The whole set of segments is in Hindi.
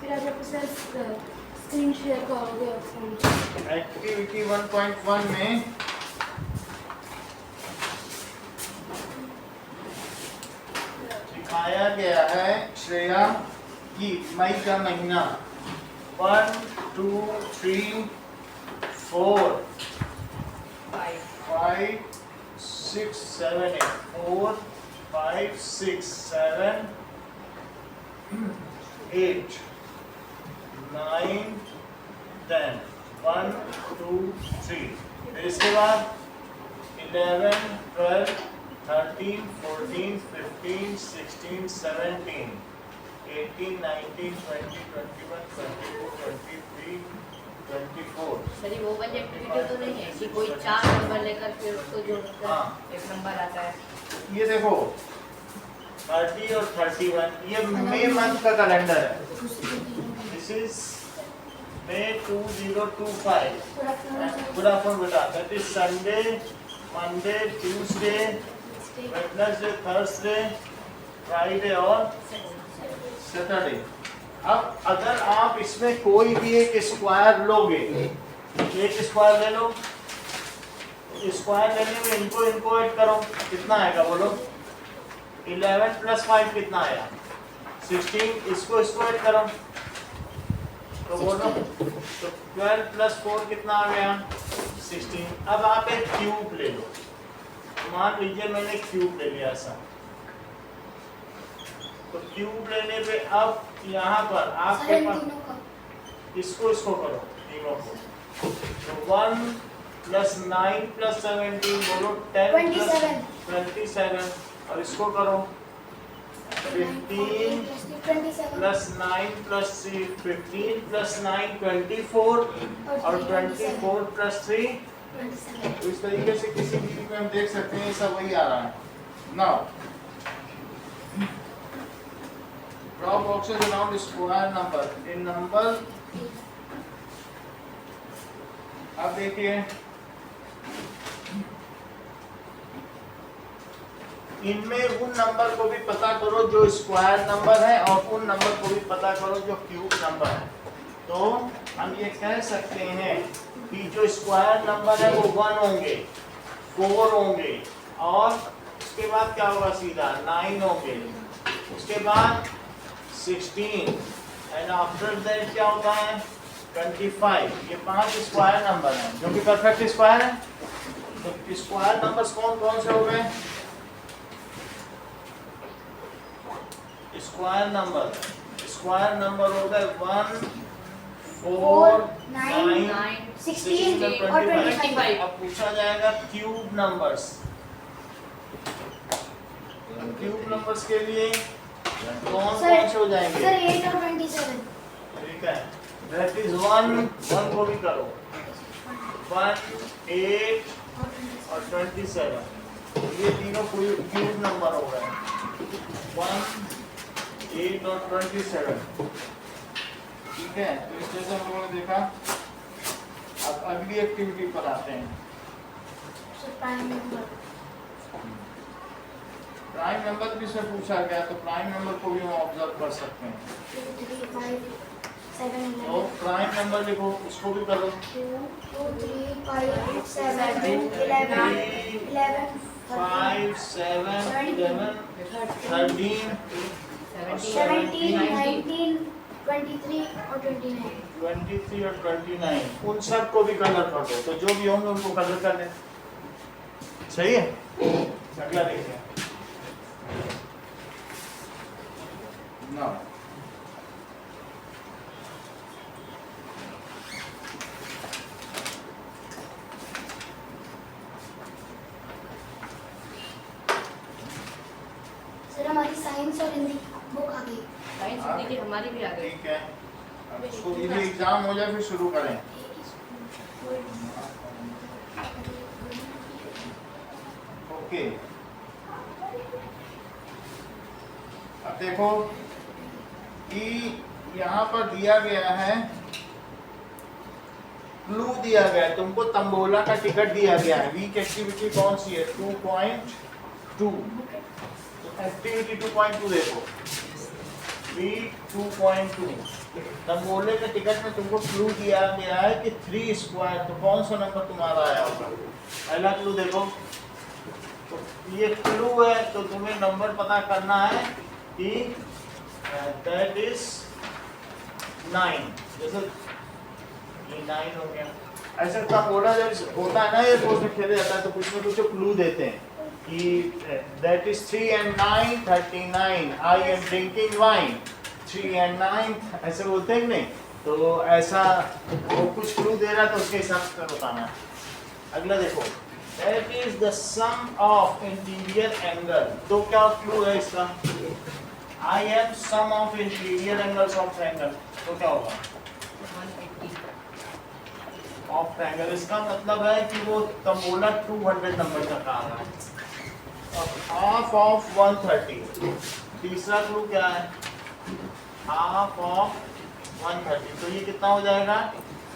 फिर आप सर स्क्रीन शेयर करोगे और एक्टिविटी 1.1 में दिखाया गया है श्रेया की मई का महीना 1 2 3 4 5 6 7 8 4 5 6 7 8 9 10 1 2 3 फिर इसके बाद 11 12 13 14 15 16 17 18 19 20 21 22 23 24 सर ये वो वाली एक्टिविटी तो नहीं है कि कोई 4 नंबर लेकर फिर उसको जोड़कर हाँ। एक नंबर आता है। ये देखो 30 और 31 ये मई मंथ का कैलेंडर है। This is May 2025 good afternoon बेटा। That is Sunday Monday Tuesday Wednesday Thursday Friday और सैटरडे। अब अगर आप इसमें कोई भी एक स्क्वायर लोगे, एक स्क्वायर ले लो, स्क्वायर लेने में इनको ऐड करो, कितना आएगा बोलो? 11 + 5 कितना आया? 16। इसको ऐड करो तो बोलो तो 12 + 4 कितना आ गया? 16। अब आप एक क्यूब ले लो, मान लीजिए मैंने क्यूब ले लिया ऐसा, तो क्यूब लेने पे अब यहाँ पर आपके पास इसको करो तीनों को, तो 1 + 9 + 17 बोलो 10 + 27 और इसको करो 15 + 9 + 3 15 + 9 24 और 24 + 3 तो इस तरीके से किसी भी में हम देख सकते हैं सब वही आ रहा है। Now draw boxes around square number in number। अब देखिए इनमें उन नंबर को भी पता करो जो स्क्वायर नंबर है और उन नंबर को भी पता करो जो क्यूब नंबर है। तो हम ये कह सकते हैं कि जो स्क्वायर नंबर है वो 1 होंगे, 4 होंगे और उसके बाद क्या होगा? सीधा 9 होंगे, उसके बाद 16 एंड आफ्टर दैट क्या होता है? 25। ये 5 स्क्वायर नंबर हैं जो कि परफेक्ट स्क्वायर है। तो स्क्वायर नंबर्स कौन कौन से हो गए? स्क्वायर नंबर हो गए 1 4 9 16 और 25। अब पूछा जाएगा क्यूब नंबर्स। क्यूब नंबर्स के लिए कौन से हो जाएंगे? सर 8 और 27। ठीक है, दैट इज 1 को भी करो 1 8 और 27 ये तीनों क्यूब नंबर हो गए 1 8 और 27। ठीक है, तो इस तरह से हम लोगों ने देखा। अब अगली एक्टिविटी पर आते हैं। प्राइम नंबर भी से पूछा गया तो प्राइम नंबर को भी हम ऑब्जर्व कर सकते हैं। 2 3 5 7 तो प्राइम नंबर लिखो, उसको भी करो 2 3 5 7 11 11 5 7 11 13 17 19 23 और 29। 23 और 29 उन सब को भी कलर कर दो, तो जो भी होंगे उनको कलर कर दें। सही है। अगला देखिए ना, सर हमारी साइंस और हिंदी बुक आ गई। साइंस हिंदी की हमारी भी आ गई। ठीक है, अब इसको ये एग्जाम हो जाए फिर शुरू करें। ओके, अब देखो कि यहाँ पर दिया गया है, क्लू दिया गया है, तुमको तंबोला का टिकट दिया गया है। वीक एक्टिविटी कौन सी है? 2.2। एक्टिविटी 2.2 देखो, V2.2। नंबोले के टिकट में तुमको क्लू दिया गया है कि 3 स्क्वायर, तो कौन सा नंबर तुम्हारा आया होगा? पहला क्लू देखो, तो ये क्लू है, तो तुम्हें नंबर पता करना है कि दैट इज 9। जैसे ये 9 हो गया। ऐसे का बोला जब होता है ना, ये कोर्स में खेले जाता है तो कुछ में कुछ क्लू देते हैं कि that is 3 and 9 39, I am drinking wine. 3 and 9 ऐसे बोलते हैं कि नहीं? तो ऐसा वो कुछ क्लू दे रहा है तो उसके हिसाब से बताना है। अगला देखो, that is the sum of interior angle. तो क्या क्लू है इसका? I am sum of interior angles of triangle. तो क्या होगा? 180 ऑफ ट्रायंगल। इसका मतलब है कि वो तंबोला 200 नंबर का आ रहा है और हाफ ऑफ 130। तीसरा क्लू क्या है? हाफ ऑफ 130, तो ये कितना हो जाएगा?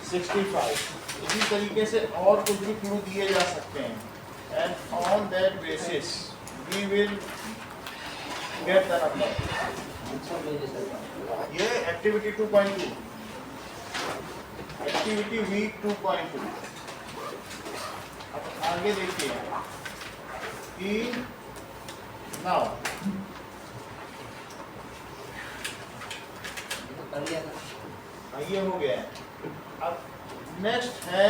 65। इसी तरीके से और कुछ भी क्लू दिए जा सकते हैं and on that basis we will get the number. ये एक्टिविटी 2.2, एक्टिविटी वीक 2.2। अब आगे देखिए कि नाउ ये हो गया है। अब नेक्स्ट है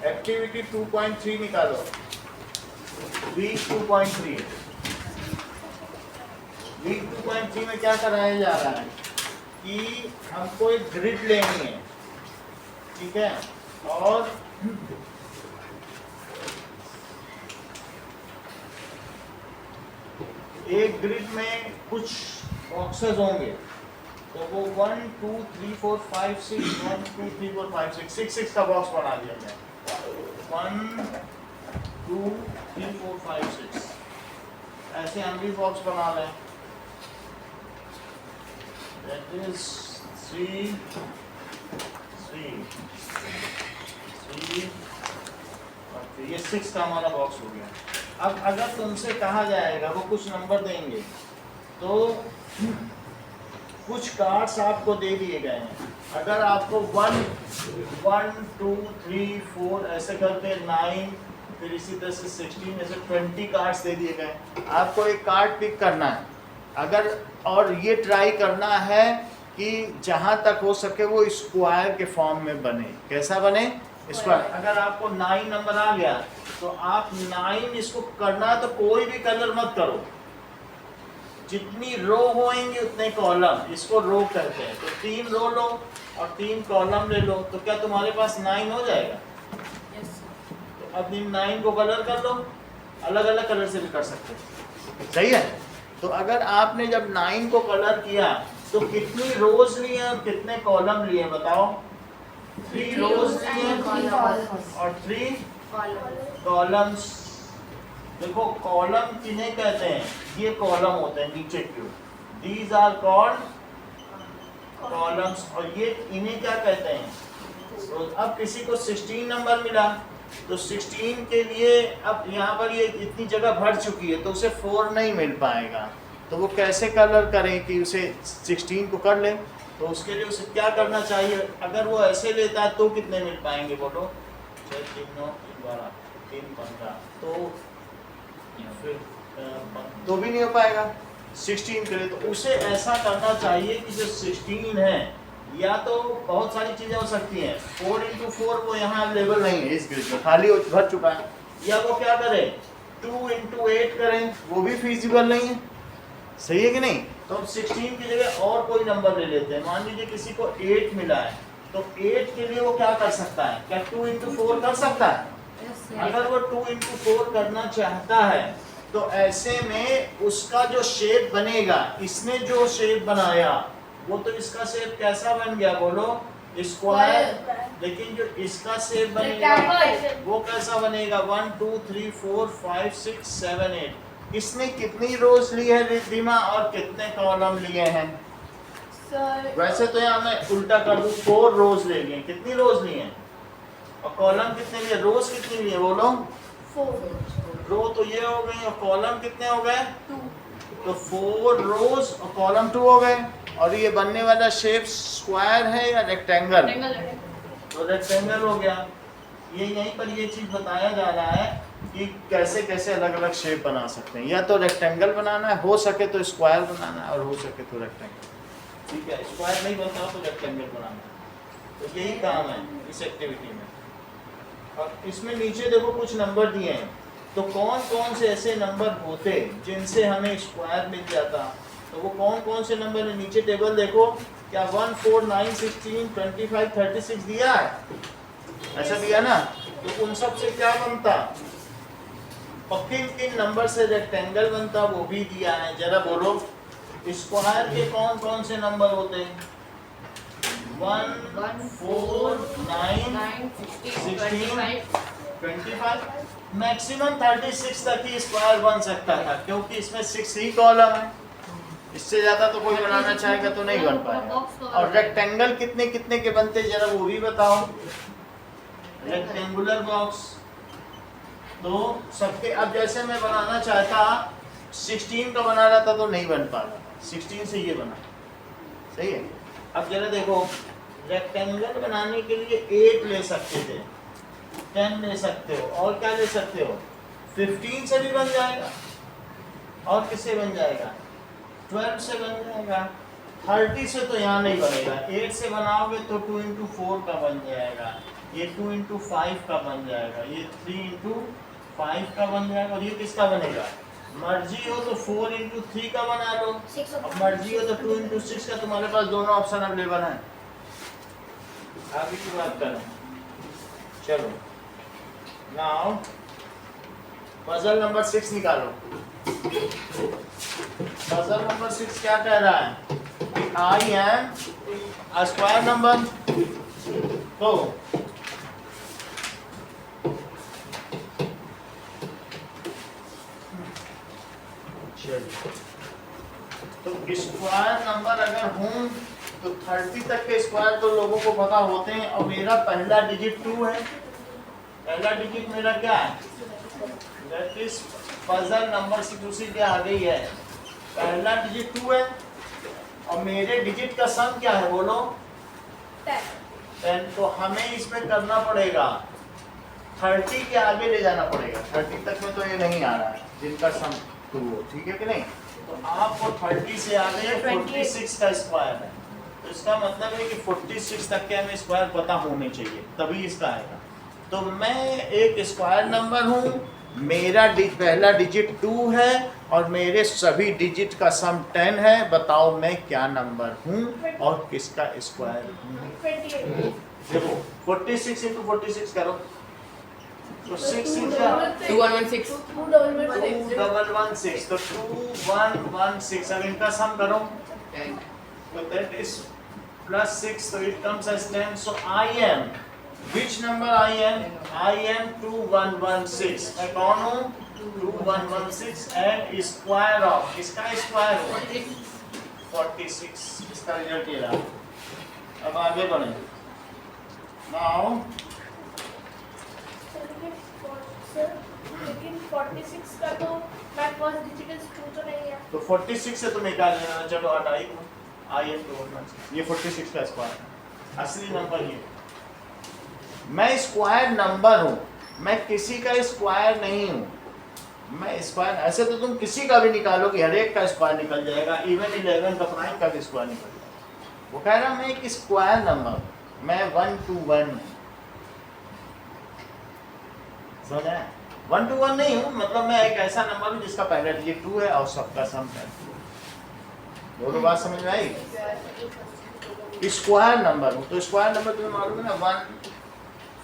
एक्टिविटी 2.3 निकालो। वीक 2.3, वीक 2.3 में क्या कराया जा रहा है कि हमको एक ग्रिड लेनी है, ठीक है, और एक ग्रिड में कुछ बॉक्सेस होंगे, तो वो 1 2 3 4 5 6 1 2 3 4 5 6 6 का बॉक्स बना दिया गया। 1 2 3 4 5 6 ऐसे हम भी बॉक्स बना लें। दैट इज 3 3 3 और ये 6 का हमारा बॉक्स हो गया। अब अगर तुमसे कहा जाएगा, वो कुछ नंबर देंगे, तो कुछ कार्ड्स आपको दे दिए गए हैं। अगर आपको 1 1 2 3 4 ऐसे करके 9, फिर इसी तरह से 16 ऐसे 20 कार्ड्स दे दिए गए। आपको एक कार्ड पिक करना है अगर, और ये ट्राई करना है कि जहाँ तक हो सके वो स्क्वायर के फॉर्म में बने। कैसा बने? स्क्वायर। अगर आपको 9 नंबर आ गया तो आप 9 इसको करना है तो कोई भी कलर मत करो, जितनी रो होंगी उतने कॉलम, इसको रो कहते हैं। तो 3 रो लो और 3 कॉलम ले लो, तो क्या तुम्हारे पास 9 हो जाएगा? तो अब इन 9 को कलर कर लो, अलग अलग कलर से भी कर सकते हो, सही है। तो अगर आपने जब 9 को कलर किया तो कितनी रोज लिए और कितने कॉलम लिए बताओ? 3 रोज लिए और 3 कॉलम्स। देखो कॉलम किन्हें कहते हैं? ये कॉलम होते हैं नीचे की ओर, दीज आर कॉल्ड कॉलम्स। और ये इन्हें क्या कहते हैं? तो अब किसी को 16 नंबर मिला तो 16 के लिए अब यहाँ पर ये इतनी जगह भर चुकी है तो उसे 4 नहीं मिल पाएगा। तो वो कैसे कलर करें कि उसे 16 को कर ले? तो उसके लिए उसे क्या करना चाहिए? अगर वो ऐसे लेता है तो कितने मिल पाएंगे बोलो? 6 3 9 12 3 15, तो फिर तो भी नहीं हो पाएगा 16 के लिए। तो उसे ऐसा करना चाहिए कि जो 16 है, या तो बहुत सारी चीजें हो सकती हैं, 4 into 4 वो यहाँ अवेलेबल नहीं है इस ग्रिड में, खाली भर चुका है, या वो क्या करें 2 into 8 करें, वो भी फिजिबल नहीं है, सही है कि नहीं। तो हम 16 की जगह और कोई नंबर ले लेते हैं। मान लीजिए किसी को 8 मिला है, तो 8 के लिए वो क्या कर सकता है? क्या 2 into 4 कर सकता है? अगर वो 2 into 4 करना चाहता है तो ऐसे में उसका जो शेप बनेगा, इसने जो शेप बनाया वो तो इसका शेप कैसा बन गया बोलो? स्क्वायर। लेकिन जो इसका शेप बनेगा वो कैसा बनेगा? 1 2 3 4 5 6 7 8। इसने कितनी रोज ली है रिद्धिमा और कितने कॉलम लिए हैं? वैसे तो यहाँ मैं उल्टा कर दूं, 4 रोज ले लिए। कितनी रोज लिए हैं? और कॉलम कितने लिए, रोज कितने लिए बोलो, 4 रो तो ये हो गई और कॉलम कितने हो गए, 2 तो 4 रोज और कॉलम 2 हो गए। और ये बनने वाला शेप स्क्वायर है या रेक्टेंगल, तो रेक्टेंगल हो गया। ये यहीं पर ये चीज बताया जा रहा है कि कैसे कैसे अलग अलग शेप बना सकते हैं। या तो रेक्टेंगल बनाना है, हो सके तो स्क्वायर बनाना है, और हो सके तो रेक्टेंगल। ठीक है, स्क्वायर नहीं बनता तो रेक्टेंगल बनाना है। तो यही काम है इस एक्टिविटी में। और इसमें नीचे देखो कुछ नंबर दिए हैं, तो कौन कौन से ऐसे नंबर होते जिनसे हमें स्क्वायर मिल जाता, तो वो कौन कौन से नंबर है नीचे टेबल देखो। क्या 1 4 9 16 25 36 दिया है, ऐसा दिया ना, तो उन सब से क्या बनता, और किन किन नंबर से रेक्टेंगल बनता वो भी दिया है। जरा बोलो स्क्वायर के कौन कौन से नंबर होते हैं, 1 4 9 16 25, मैक्सिमम 36 तक ही स्क्वायर बन सकता था, क्योंकि इसमें 6 ही कॉलम है, इससे ज्यादा तो कोई बनाना चाहेगा तो नहीं बन पाएगा। और रेक्टेंगल कितने कितने के बनते जरा वो भी बताओ, रेक्टेंगुलर बॉक्स। तो सबके, अब जैसे मैं बनाना चाहता 16 का बना रहा था तो नहीं बन पा रहा, 16 से ये बना, सही है। अब जरा देखो, रेक्टेंगल बनाने के लिए 8 ले सकते थे, 10 ले सकते हो, और क्या ले सकते हो, 15 से भी बन जाएगा, और किससे बन जाएगा, 12 से बन जाएगा, 30 से तो यहाँ नहीं बनेगा। 8 से बनाओगे तो 2 into 4 का बन जाएगा, ये 2 into 5 का बन जाएगा, ये 3 into 5 का बन जाएगा, और ये किसका बनेगा, मर्जी हो तो 4 into 3 का बना लो, अब मर्जी हो तो 2 into 6 का। तुम्हारे पास दोनों ऑप्शन अवेलेबल हैं। आगे की बात करें, चलो नाउ पजल नंबर 6 निकालो। पजल नंबर 6 क्या कह रहा है, I am a square number. तो स्क्वायर नंबर अगर हूं तो 30 तक के स्क्वायर तो लोगों को पता होते हैं, और मेरा पहला डिजिट 2 है, पहला डिजिट मेरा क्या है, दैट इज पजल नंबर 6 उसी के आगे ही है, पहला डिजिट 2 है, और मेरे डिजिट का सम क्या है बोलो, 10। तो हमें इसमें करना पड़ेगा 30 के आगे ले जाना पड़ेगा, 30 तक में तो ये नहीं आ रहा है जिनका सम 2 हो, ठीक है कि नहीं। तो आपको 30 से आगे 46 का स्क्वायर है, तो इसका मतलब है कि 46 तक के हमें स्क्वायर पता होने चाहिए, तभी इसका आएगा। तो मैं एक स्क्वायर नंबर हूँ, मेरा पहला डिजिट 2 है, और मेरे सभी डिजिट का सम 10 है। बताओ मैं क्या नंबर हूँ और किसका स्क्वायर हूँ। 28 देखो 46 into 46 करो, तो 6 into 2116 2116, तो 2116। अब इनका सम करो, तो that is plus 6, so it comes as 10. So I am, which number I am? I am 2116. मैं कौन हूँ, 2116, and square of, इसका स्क्वायर हो 46, इसका रिजल्ट ये रहा। अब आगे बढ़े, now लेकिन 46 का तो मैं फर्स्ट डिजिट 2 तो नहीं है, तो 46 से तुम निकाल लेना, चलो हटाई को, आई एम 2116, ये 46 का स्क्वायर है, असली नंबर ये। मैं स्क्वायर नंबर हूँ, मैं किसी का स्क्वायर नहीं हूँ, मैं स्क्वायर, ऐसे तो तुम किसी का भी निकालो कि हर एक का स्क्वायर निकल जाएगा, इवन 11 का प्राइम का भी स्क्वायर निकल जाएगा। वो कह रहा मैं एक स्क्वायर नंबर, मैं 1 to 1 समझा, 1 to 1 नहीं हूँ, मतलब मैं एक ऐसा नंबर हूँ जिसका पहला डिजिट 2 है और सबका सम 10। दोनों बात समझ में आई। स्क्वायर नंबर हूँ, तो स्क्वायर नंबर तुम्हें मालूम है ना, 1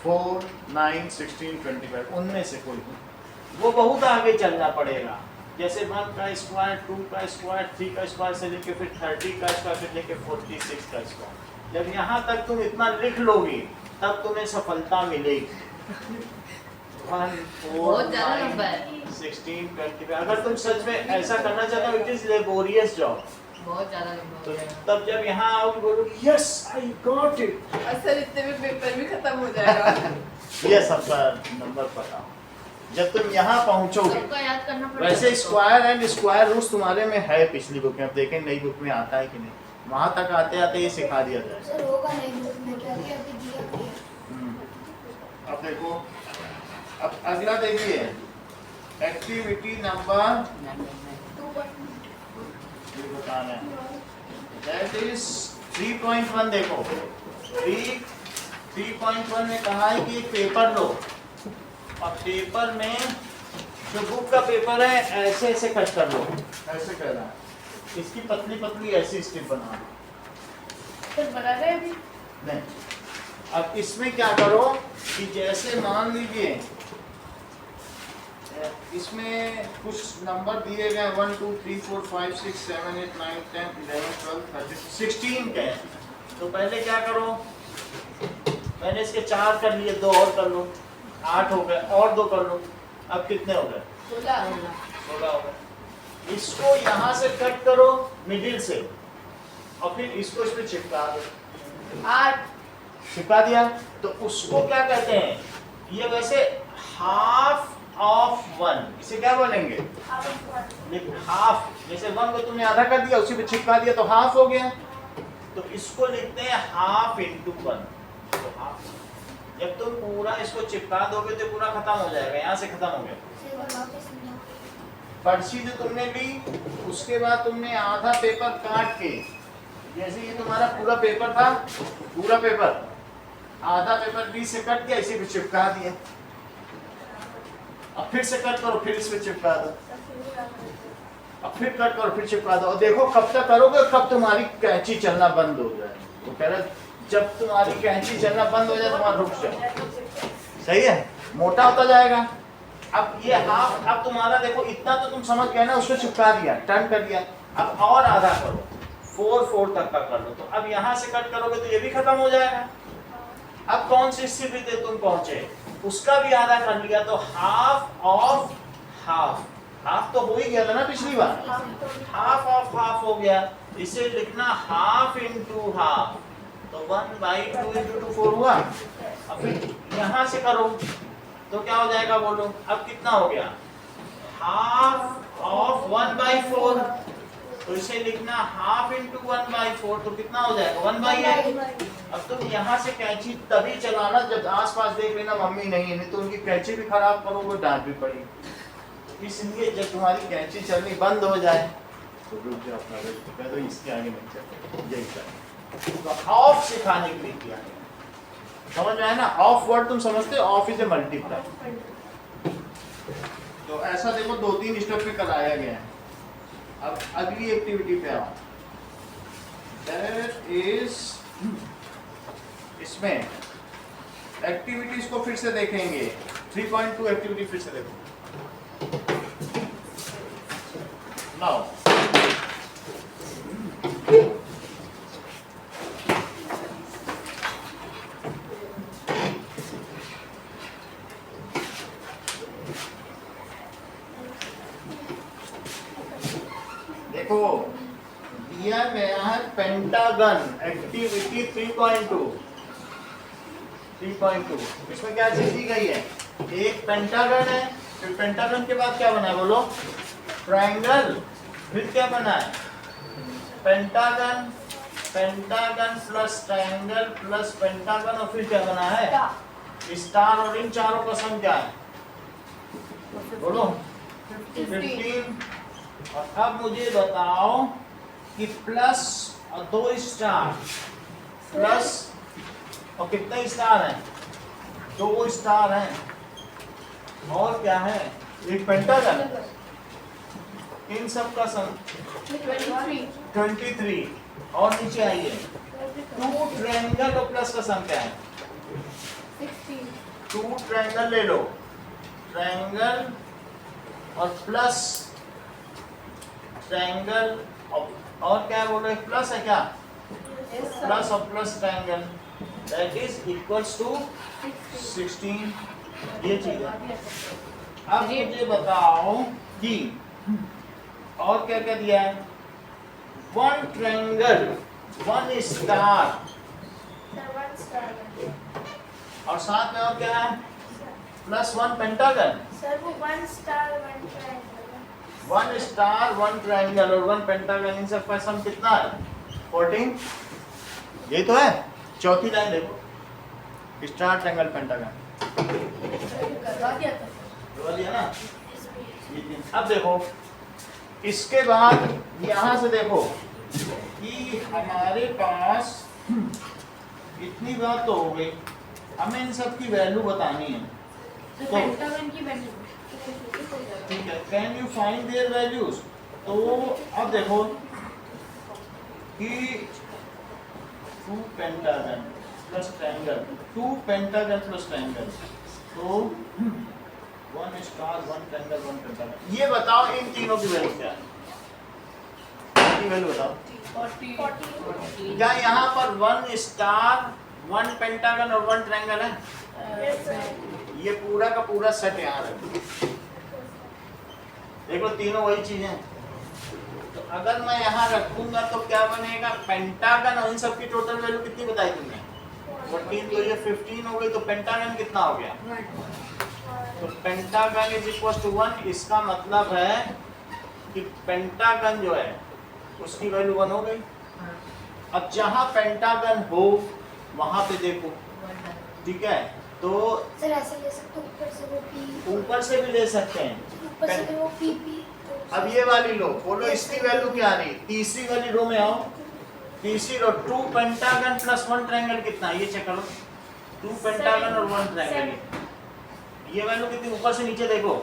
4 9 16 25, उनमें से कोई वो बहुत आगे चलना पड़ेगा, जैसे 1 का स्क्वायर, 2 का स्क्वायर, 3 का स्क्वायर से लेके फिर 30 का स्क्वायर, फिर लेके 46 का स्क्वायर। जब यहाँ तक तुम इतना लिख लोगी तब तुम्हें सफलता मिलेगी। 1 4 9 16 25। अगर तुम सच में ऐसा करना चाहते हो, इट इज लेबोरियस जॉब, बहुत ज्यादा लंबा हो तो जाएगा। तब जब यहाँ आओगे बोलोगे yes I got it, sir इतने में पेपर भी खत्म हो जाएगा। ये सबका नंबर पता हो। जब तुम यहाँ पहुँचोगे, सबका याद करना पड़ेगा। वैसे स्क्वायर एंड स्क्वायर रूट्स तुम्हारे में है पिछली बुक में, अब देखें नई बुक में आता है कि नहीं। वहाँ तक आते आते ये सिखा दिया जाए। सर होगा नहीं बुक में, क्या कि अभी दिया है। अब देखो, अब अगला देखिए, एक्टिविटी नंबर 2.2 बताना है, दैट इज 3.1। देखो 3.1 में कहा है कि एक पेपर लो, और पेपर में जो बुक का पेपर है ऐसे ऐसे कट कर लो, ऐसे करना है, इसकी पतली पतली ऐसी स्ट्रिप बना लो। तो बना रहे अभी। नहीं, अब इसमें क्या करो कि जैसे मान लीजिए इसमें कुछ नंबर दिए गए 1 2 3 4 5 6 7 8 9 10 11 12 13 16 के हैं। तो पहले क्या करो, मैंने इसके 4 कर लिए, 2 और कर लो, 8 हो गए, और 2 कर लो, अब कितने हो गए? 16 16 हो गए। इसको यहाँ से कट करो मिडिल से, और फिर इसको इसमें चिपका दो। 8 चिपका दिया तो उसको क्या कहते हैं? ये वैसे हाफ ऑफ 1, इसे क्या बोलेंगे? हाफ। जैसे 1 को तुमने आधा कर दिया, उसी पे चिपका दिया तो हाफ हो गया। तो इसको लिखते हैं हाफ इंटू 1। तो हाफ, जब तुम पूरा इसको चिपका दोगे तो पूरा खत्म हो जाएगा, यहाँ से खत्म हो गया। पर्ची जो तुमने ली, उसके बाद तुमने आधा पेपर काट के, जैसे ये तुम्हारा पूरा पेपर था, पूरा पेपर आधा पेपर बीच से कट के इसी पे चिपका दिया। अब फिर से कट करो, फिर इस पे चिपका दो, अब फिर कट करो, फिर चिपका दो, और देखो कब तक करोगे, कब तुम्हारी कैंची चलना बंद हो जाए। वो कह रहा जब तुम्हारी कैंची चलना बंद हो जाए तुम्हारा रुक जाए। सही है, मोटा होता जाएगा। अब ये हाफ, अब तुम्हारा देखो इतना तो तुम समझ गए ना, उसको चिपका दिया, टर्न कर दिया। अब और आधा करो, 4 तक का कर लो। तो अब यहाँ से कट करोगे तो ये भी खत्म हो जाएगा। अब कौन सी स्थिति पे तुम पहुंचे, उसका भी आधा कर लिया, तो हाफ ऑफ हाफ। हाफ तो हो ही गया था ना पिछली बार, हाफ ऑफ हाफ हो गया। इसे लिखना हाफ इंटू हाफ, तो 1/2 इंटू 2 4 हुआ। अब फिर यहाँ से करो तो क्या हो जाएगा बोलो, अब कितना हो गया? Half of 1/4। तो इसे लिखना हाफ इंटू 1/4, तो कितना हो जाएगा? 1/8। अब तुम यहाँ से कैंची तभी चलाना जब आसपास देख लेना मम्मी नहीं है, नहीं तो उनकी कैंची भी खराब करोगे, डांट भी पड़ेगी। इसलिए जब तुम्हारी कैंची चलनी बंद हो जाए तो रुक जाओ, अपना वेट कर दो, इसके आगे नहीं चलो, यही कर। तो ऑफ सिखाने के लिए किया गया, समझ में आया ना? ऑफ वर्ड तुम समझते हो, ऑफ इज ए मल्टीप्लाई। तो ऐसा देखो 2-3 स्टेप पे कराया गया है। अब अगली एक्टिविटी पे आओ, दैट इज, इसमें एक्टिविटीज को फिर से देखेंगे। 3.2 एक्टिविटी फिर से देखो। नाउ देखो दिया गया है पेंटागन, एक्टिविटी 3.2। इसमें क्या चीज दी गई है? एक पेंटागन है, फिर पेंटागन के बाद क्या बना है बोलो? ट्रायंगल। फिर क्या बना है? Pentagon, pentagon plus triangle plus pentagon, और फिर क्या बना है? स्टार। और इन चारों का सम क्या है बोलो? 15। और अब मुझे बताओ कि प्लस और 2 स्टार, प्लस और कितने स्टार हैं? 2 स्टार हैं, और क्या है? एक पेंटागन। इन सब का सम 23। और नीचे आइए, 2 ट्रायंगल और प्लस का सम क्या है? 2 ट्रायंगल ले लो, ट्रायंगल और प्लस ट्रायंगल, और क्या बोलो? एक प्लस है क्या? प्लस और plus triangle, that is equals to 16। ये चीज है। अब मुझे बताओ कि और क्या क्या दिया है? 1 ट्रायंगल, 1 स्टार, और साथ में और क्या है? प्लस 1 पेंटागन, सर वो 1 स्टार 1 ट्रायंगल 1 स्टार 1 ट्रायंगल और 1 पेंटागन, इन सब का सम कितना है? 14। ये तो है। चौथी लाइन देखो, स्टार ट्रायंगल पेंटागन करवा दिया था करवा दिया ना। ये तीन। अब देखो इसके बाद यहाँ से देखो कि हमारे पास इतनी बात तो हो गई, हमें इन सब की वैल्यू बतानी है। तो तो पेंटागन की वैल्यू ठीक है, can you find there values. तो अब देखो कि 2 pentagon plus triangle, 2 pentagon plus triangle, तो 1 स्टार 1 ट्रायंगल 1 पेंटागन। ये बताओ इन तीनों की वैल्यू क्या है? इनकी वैल्यू बताओ। 40 क्या यहाँ पर 1 स्टार 1 पेंटागन और 1 ट्रायंगल है? यस सर ये पूरा का पूरा सेट यहाँ रखो। देखो तीनों वही चीजें हैं। तो अगर मैं यहाँ रखूंगा तो क्या बनेगा? पेंटागन और इन सब की टोटल वैल्यू कितनी बताई तुमने? 14, तो ये 15 हो गई, तो पेंटागन कितना हो गया? तो पेंटागन इज इक्वल टू 1। इसका मतलब है कि पेंटागन जो है उसकी वैल्यू 1 हो गई। अब जहाँ पेंटागन हो वहां पे देखो, ठीक है? तो सर ऐसे ले सकते हो, ऊपर से वो पी, ऊपर से भी ले सकते हैं। ऊपर से भी वो पी अब ये वाली लो, बोलो इसकी वैल्यू क्या आ रही? तीसरी वाली रो में आओ, तीसरी रो 2 पेंटागन प्लस 1 ट्रायंगल कितना है? ये चेक करो, 2 पेंटागन और 1 ट्रायंगल, ये वैल्यू कितनी? ऊपर से नीचे देखो,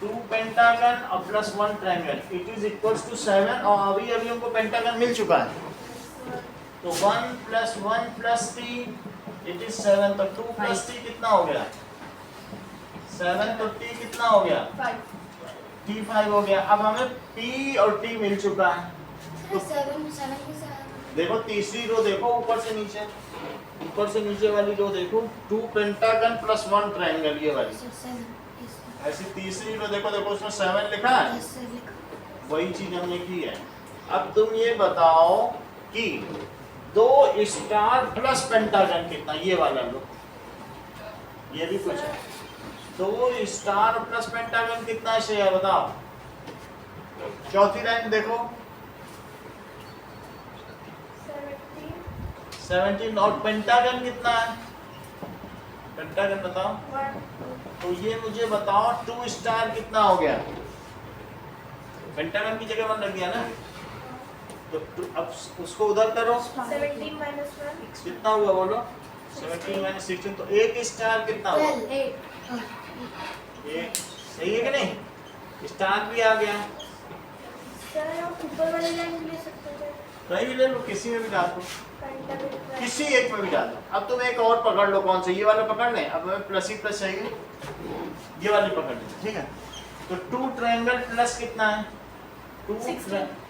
2 पेंटागन और plus 1 triangle, it is equals to 7। और अभी अभी हमको पेंटागन मिल चुका है, तो 1 प्लस 1 प्लस 3 इट इज 7। तो 2 प्लस 3 कितना हो गया? 7। तो t कितना हो गया? 5 हो गया। अब हमें p और t मिल चुका है। सर 7 के साथ देखो तीसरी रो देखो, ऊपर से नीचे, ऊपर से नीचे वाली रो देखो, 2 पेंटागन प्लस 1 ट्रायंगल, ये वाली। सर 7 ऐसी तीसरी रो देखो, देखो उसमें 7 लिखा है, यस सर लिखो। वही चीज हमने की है। अब तुम ये बताओ कि 2 स्टार प्लस पेंटागन कितना? ये वाला लो, ये भी कुछ है। 2 स्टार प्लस पेंटागन कितना है श्रेया बताओ? चौथी लाइन देखो, 17। और पेंटागन कितना है? पेंटागन बताओ। 1 तो ये मुझे बताओ 2 स्टार कितना हो गया? पेंटागन की जगह 1 लग गया ना, तो अब उसको उधर करो, 17 माइनस 1 कितना हुआ बोलो? 17 माइनस 16, तो 1 स्टार कितना हुआ? 8 ये सही है कि नहीं? स्टार भी आ गया। सर हम ऊपर वाले लाइन ले सकते थे, कहीं भी ले लो, किसी में भी डाल दो, पेंटागन किसी एक में भी डाल दो। अब तुम एक और पकड़ लो, कौन सा? ये वाला पकड़ लें। अब हमें प्लस ही प्लस चाहिए, ये वाली पकड़ लें, ठीक है? तो 2 ट्रायंगल प्लस कितना है? 2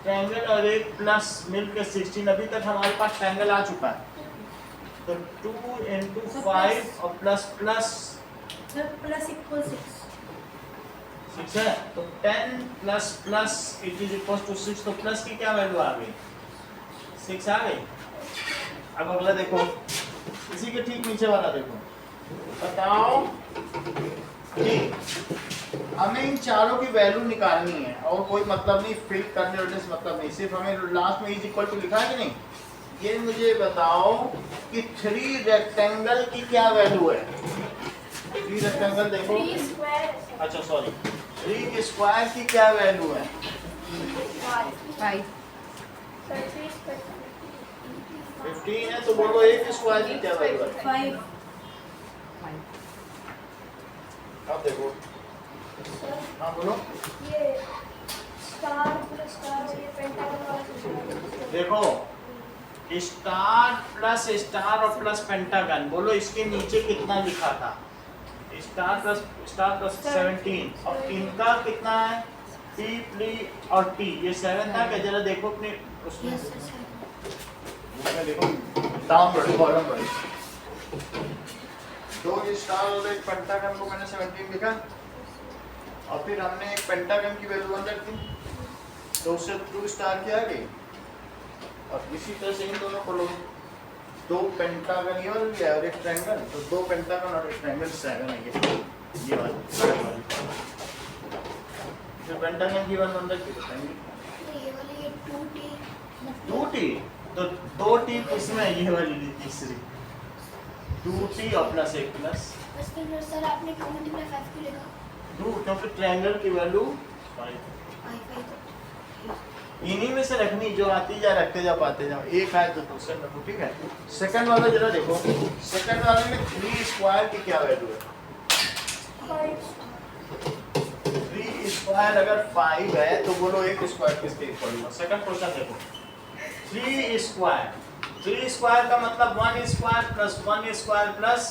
ट्रायंगल और 1 प्लस मिलकर 16। अभी तक हमारे पास ट्रायंगल आ चुका है, तो 2 into 5 और प्लस प्लस प्लस इक्वल 6 6 है, तो 10 plus plus it is equal to 6। तो प्लस की क्या वैल्यू आ गई? 6 आ गई। अब अगला देखो, इसी के ठीक नीचे वाला देखो, बताओ कि हमें इन चारों की वैल्यू निकालनी है, और कोई मतलब नहीं फिल करने वाले से मतलब नहीं, सिर्फ हमें लास्ट में इज इक्वल टू लिखा है कि नहीं? ये मुझे बताओ कि 3 रेक्टेंगल की क्या वैल्यू है? 3 रेक्टेंगल देखो, 3 स्क्वायर अच्छा सॉरी, 3 स्क्वायर की क्या वैल्यू है? 5 सर 3 स्क्वायर 15 है, तो बोलो 1 स्क्वायर की क्या वैल्यू है? 5 अब देखो, सर हाँ बोलो। ये स्टार प्लस स्टार और ये पेंटागन वाला देखो स्टार प्लस स्टार और प्लस पेंटागन, बोलो इसके नीचे कितना लिखा था? स्टार प्लस 17, और इनका कितना है? P, P और T, ये 7 था क्या? जरा देखो अपने उसमें, यस सर उसमें देखो, डाउन बढ़े बॉटम बढ़े, 2 स्टार और 1 पेंटागन को मैंने 17 लिखा, और फिर हमने एक पेंटागन की वैल्यू 1 रख दी, तो उससे 2 स्टार की आ गई। और इसी तरह से इन दोनों को लो, 2 पेंटागन ये और एक ट्रायंगल, तो 2 पेंटागन और एक ट्रायंगल 7 है ये। ये वाली जो पेंटागन गिवन नंबर की बताएंगे ये वाली ये 2t 2t, तो 2t किसमें है? ये वाली तीसरी 2t और प्लस 1 प्लस बस फिर सर आपने 2 मल्टीप्लाई 5 क्यों लिखा 2, क्योंकि ट्रायंगल की वैल्यू 5 5 इन्हीं में से रखनी, जो आती जा रखते जाओ पाते जाओ, एक है तो दूसरे रखो, ठीक है। सेकंड वाला जरा देखो, सेकंड वाले में 3 स्क्वायर की क्या वैल्यू है? 3 स्क्वायर अगर 5 है तो बोलो 1 स्क्वायर किसके इक्वल होगा? सेकंड क्वेश्चन देखो, 3 स्क्वायर, 3 स्क्वायर का मतलब 1 स्क्वायर प्लस 1 स्क्वायर प्लस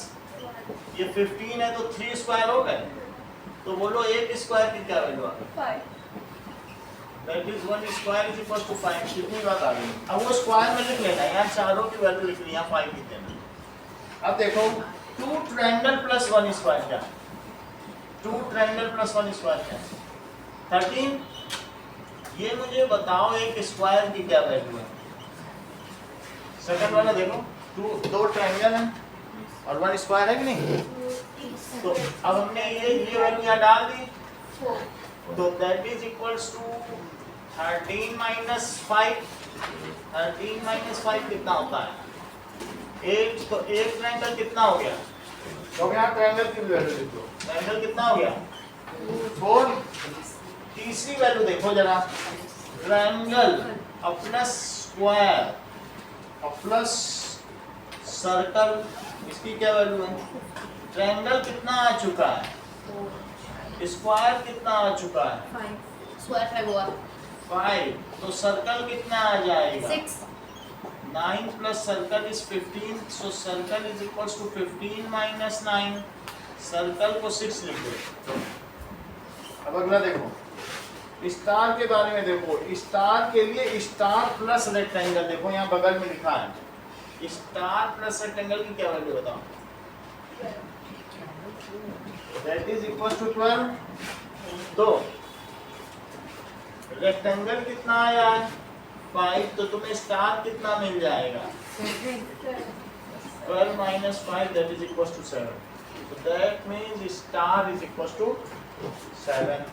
ये 15 है तो 3 स्क्वायर हो गए, तो बोलो 1 स्क्वायर की क्या वैल्यू आ गई? 5 That is 1 square is equal to 5। कितनी बात आ गई? अब वो स्क्वायर में लिख लेना, यहाँ चारों की वैल्यू लिख ली, यहाँ 5 लिख देना। अब देखो 2 ट्रायंगल प्लस 1 स्क्वायर क्या? 2 ट्रायंगल प्लस 1 स्क्वायर क्या? 13। ये मुझे बताओ एक स्क्वायर की क्या वैल्यू है? सेकंड वाला देखो, 2 ट्रायंगल है और 1 स्क्वायर है कि नहीं? तो अब हमने ये वैल्यू यहाँ डाल दी, तो that is equals to 13 minus 5। 13 minus 5 कितना होता है? एक, तो एक ट्रायंगल कितना हो गया? तो यहाँ ट्रायंगल की वैल्यू लिख लो, ट्रायंगल कितना हो गया? 4। तीसरी वैल्यू देखो जरा, triangle plus square plus circle, इसकी क्या वैल्यू है? ट्रायंगल कितना आ चुका है? स्क्वायर कितना आ चुका है? 5 स्क्वायर 5 हुआ 5, तो सर्कल कितना आ जाएगा? 6 9 plus circle is 15, so circle is equals to 15 minus 9, circle को 6 लिख दो। अब अगला देखो, स्टार के बारे में देखो, स्टार के लिए स्टार प्लस रेक्टेंगल, देखो यहाँ बगल में लिखा है स्टार प्लस रेक्टेंगल की क्या वैल्यू बताओ? That is equal to 12। तो रेक्टेंगल कितना आया है? 5, तो तुम्हें स्टार कितना मिल जाएगा? 12 minus 5 that is equals to 7। So that means star is equals to 7।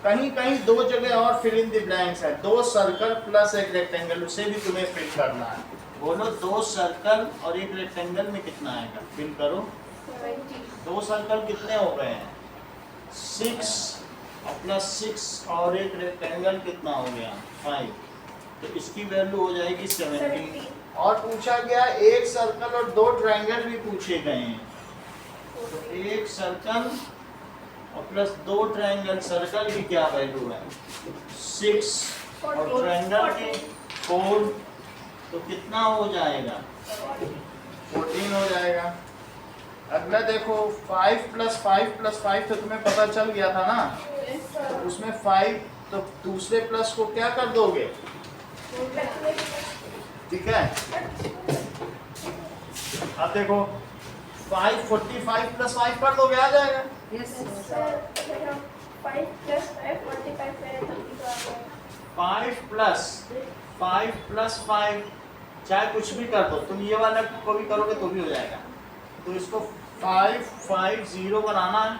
कहीं कहीं दो जगह और फिल इन द ब्लैंक्स है, 2 सर्कल प्लस 1 रेक्टेंगल, उसे भी तुम्हें फिल करना है। बोलो 2 सर्कल और 1 रेक्टेंगल में कितना आएगा? फिल करो। 2 सर्कल कितने हो गए हैं? 6 और प्लस 6 और 1 रेक्टेंगल कितना हो गया? 5, तो इसकी वैल्यू हो जाएगी 17। और पूछा गया 1 सर्कल और 2 ट्रायंगल भी पूछे गए हैं, तो 1 सर्कल और प्लस 2 ट्रायंगल, सर्कल की क्या वैल्यू है? 6 और ट्रायंगल की 4, तो कितना हो जाएगा? 14 हो जाएगा। अगला देखो 5 प्लस 5 प्लस 5, तो तुम्हें पता चल गया था ना, तो उसमें 5, तो दूसरे प्लस को क्या कर दोगे? ठीक है। अब देखो 5 45 प्लस 5 कर दोगे, आ जाएगा। यस 5 प्लस 5 45 मेरे 30 का आ गया। 5 प्लस 5 चाहे कुछ भी कर दो तुम, ये वाला को भी करोगे तो भी हो जाएगा। तो इसको 5 5 0 बनाना है,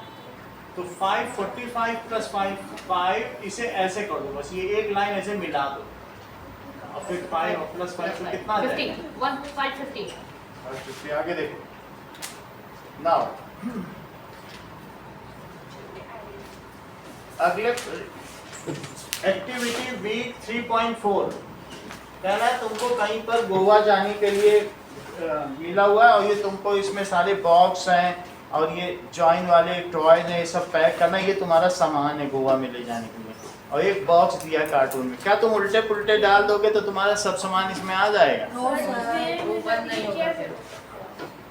तो 5 45 प्लस 5 इसे ऐसे कर दो, बस ये एक लाइन ऐसे मिला दो, और फिर 5 और प्लस 5 तो कितना आ जाएगा? 50 1 5 50। आगे देखो नाउ, अगले एक्टिविटी वीक 3.4 कह रहा है तुमको कहीं पर गोवा जाने के लिए मिला हुआ है, और ये तुमको इसमें सारे बॉक्स हैं और ये जॉइन वाले टॉयज हैं, ये सब पैक करना, ये तुम्हारा सामान है गोवा में ले जाने के लिए। और एक बॉक्स दिया कार्टून में, क्या तुम उल्टे पुल्टे डाल दोगे तो तुम्हारा सब सामान इसमें आ जाएगा? वो बंद नहीं होगा फिर।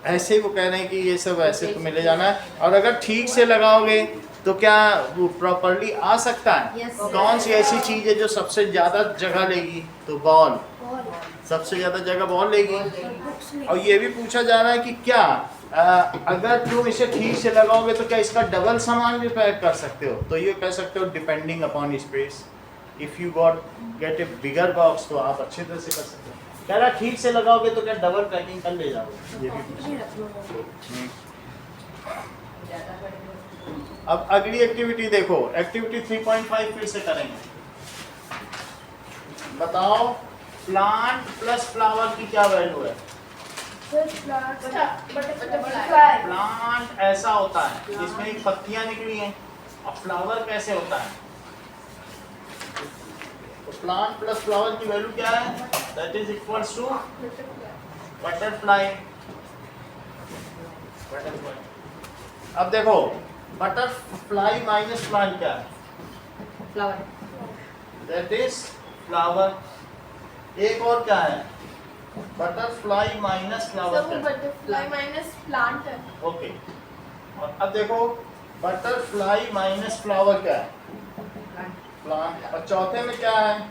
ऐसे ही वो कह रहे हैं कि ये सब ऐसे तुम्हें ले जाना है, और अगर ठीक से लगाओगे तो क्या वो प्रॉपर्ली आ सकता है? Yes. कौन सी ऐसी चीज़ है जो सबसे ज़्यादा जगह लेगी? तो बॉल, सबसे ज़्यादा जगह बॉल लेगी। और ये भी पूछा जा रहा है कि क्या अगर तुम इसे ठीक से लगाओगे तो क्या इसका डबल सामान भी पैक कर सकते हो? तो ये कह सकते हो depending upon space, if you get A bigger box तो आप अच्छे तरह से कर सकते हो। कह रहा ठीक से लगाओगे तो क्या डबल पैकिंग कर ले जाओगे? ये भी पूछा। ज़्यादा अब अगली एक्टिविटी देखो, एक्टिविटी 3.5 फिर से करेंगे। बताओ प्लांट प्लस फ्लावर की क्या वैल्यू है? बटरफ्लाई प्लांट ऐसा होता है जिसमें एक पत्तियां निकली हैं, और फ्लावर कैसे होता है? तो प्लांट प्लस फ्लावर की वैल्यू क्या है? That is equals to butterfly. अब देखो बटरफ्लाई माइनस प्लांट क्या है? Flower that is flower. एक और क्या है? बटरफ्लाई माइनस फ्लावर क्या है? बटरफ्लाई माइनस प्लांट है। ओके, और अब देखो बटरफ्लाई माइनस फ्लावर क्या है? प्लांट। और चौथे में क्या है?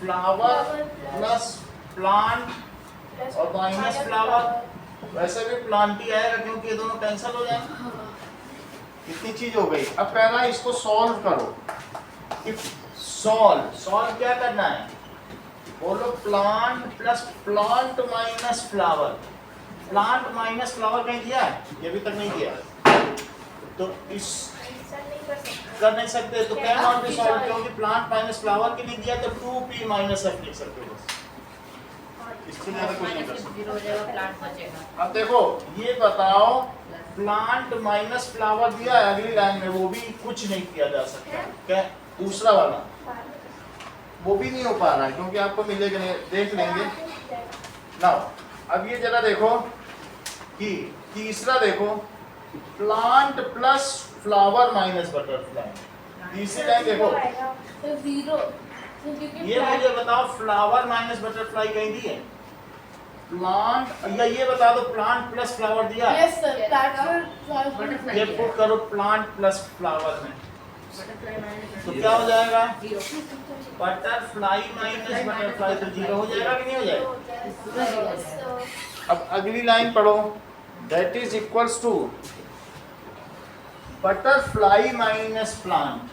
फ्लावर प्लस प्लांट और माइनस फ्लावर। वैसे भी प्लांट ही आएगा क्योंकि ये दोनों कैंसिल हो जाएंगे। इतनी चीज हो गई। अब पहला इसको सॉल्व करो। सॉल्व क्या करना है? बोलो plant plus plant minus flower. Plant minus flower कहीं दिया है? ये अभी तक नहीं दिया। तो इस कर नहीं सकते तो क्या नॉट बी सॉल्व, क्योंकि प्लांट माइनस फ्लावर के लिए दिया तो 2p माइनस f लिख सकते हो बस। इससे ज्यादा कुछ नहीं कर सकते। जीरो हो जाएगा, प्लांट बचेगा। अब देखो ये बताओ प्लांट माइनस फ्लावर दिया है अगली लाइन में, वो भी कुछ नहीं किया जा सकता। क्या दूसरा वाला? वो भी नहीं हो पा रहा है क्योंकि आपको मिलेगा नहीं, देख लेंगे ना। अब ये जरा देखो कि तीसरा देखो plant plus flower minus butterfly. तीसरी लाइन देखो, तो जीरो। ये मुझे बताओ फ्लावर माइनस बटरफ्लाई कहीं दी है? प्लांट या ये बता दो प्लांट प्लस फ्लावर दिया है? यस सर, ये पुट करो प्लांट प्लस फ्लावर में, बटरफ्लाई माइनस तो क्या हो जाएगा? जीरो। बटरफ्लाई माइनस बटरफ्लाई तो जीरो हो जाएगा कि नहीं हो जाएगा? अब अगली लाइन पढ़ो, that is equals to butterfly minus plant.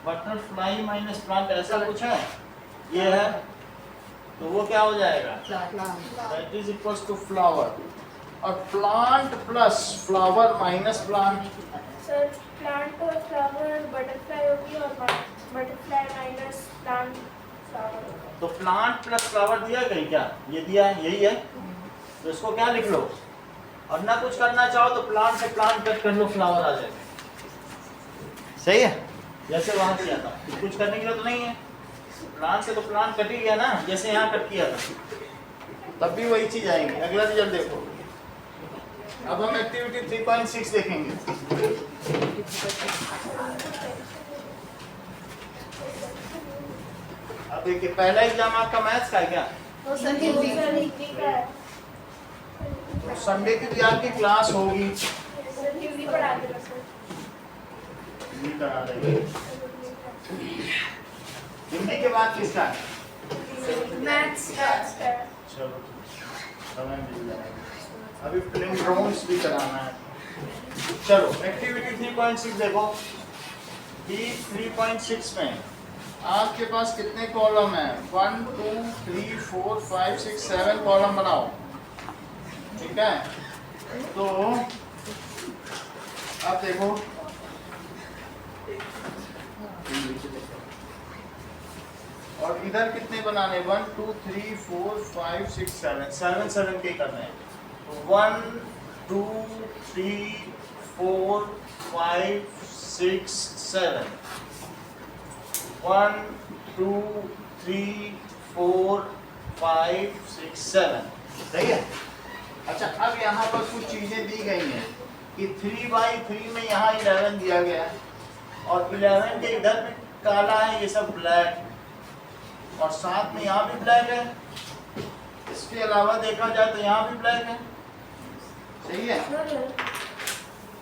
Butterfly minus plant ऐसा कुछ है, ये है, तो वो क्या हो जाएगा? That is equals to flower. और plant plus flower minus plant, sir plant और फ्लावर बटरफ्लाई होगी और बटरफ्लाई माइनस प्लांट फ्लावर होगा। तो प्लांट प्लस फ्लावर दिया कहीं क्या? ये दिया है, यही है, तो इसको क्या लिख लो? और ना कुछ करना चाहो तो प्लांट से प्लांट कट कर लो, फ्लावर आ जाएगा। सही है, जैसे वहां किया था। कुछ करने के लिए तो नहीं है, प्लांट से तो प्लांट कट ही गया ना, जैसे यहाँ कट किया था, तब भी वही चीज आएगी। अगला रिजल्ट देखो। अब हम एक्टिविटी 3.6 देखेंगे। अब देखिए पहला एग्जाम आपका मैथ्स का है क्या? वो सर हिंदी का है। तो संडे की भी आपकी क्लास होगी। सर हिंदी पढ़ा देना सर। हिंदी करा देंगे। हिंदी के बाद किसका है? मैथ्स का है। चलो समय मिल जाएगा। अभी प्लिंड्रोन्स भी कराना है। चलो एक्टिविटी 3.6 देखो। बी 3.6 में आपके पास कितने कॉलम हैं? 1 2 3 4 5 6 7 कॉलम बनाओ, ठीक है? तो आप देखो और इधर कितने बनाने? 1 2 3 4 5 6 7 7 के करने हैं। 1 2 3 4 5 6 7 1 2 3 4 5 6 7 सही है। अच्छा अब यहाँ पर कुछ चीजें दी गई हैं कि 3/3 में यहाँ 11 दिया गया है और 11 के इधर भी काला है, ये सब ब्लैक, और साथ में यहाँ भी ब्लैक है। इसके अलावा देखा जाए तो यहाँ भी ब्लैक है, सही है।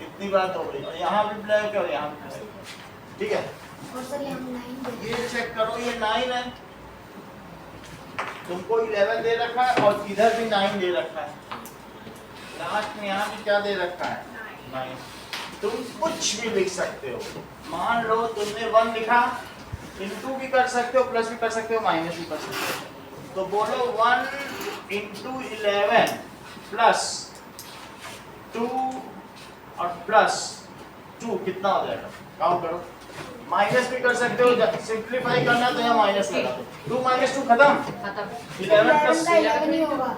इतनी बात हो गई, और यहाँ भी ब्लैक है और यहाँ भी ब्लैक है, ठीक है। और सर यहाँ 9 ये चेक करो, ये 9 है, तुमको 11 दे रखा है और इधर भी 9 दे रखा है, लास्ट में यहाँ भी क्या दे रखा है? 9। तुम कुछ भी लिख सकते हो। मान लो तुमने 1 लिखा, इंटू भी कर सकते हो, प्लस भी कर सकते हो, माइनस भी कर सकते हो। तो बोलो 1 × 11 प्लस 2 और प्लस 2 कितना हो जाएगा? काउंट करो। माइनस भी कर सकते हो, सिंप्लीफाई करना तो यहाँ माइनस लगा दो। 2 माइनस 2 खत्म। खत्म। 11 प्लस 11 ही होगा।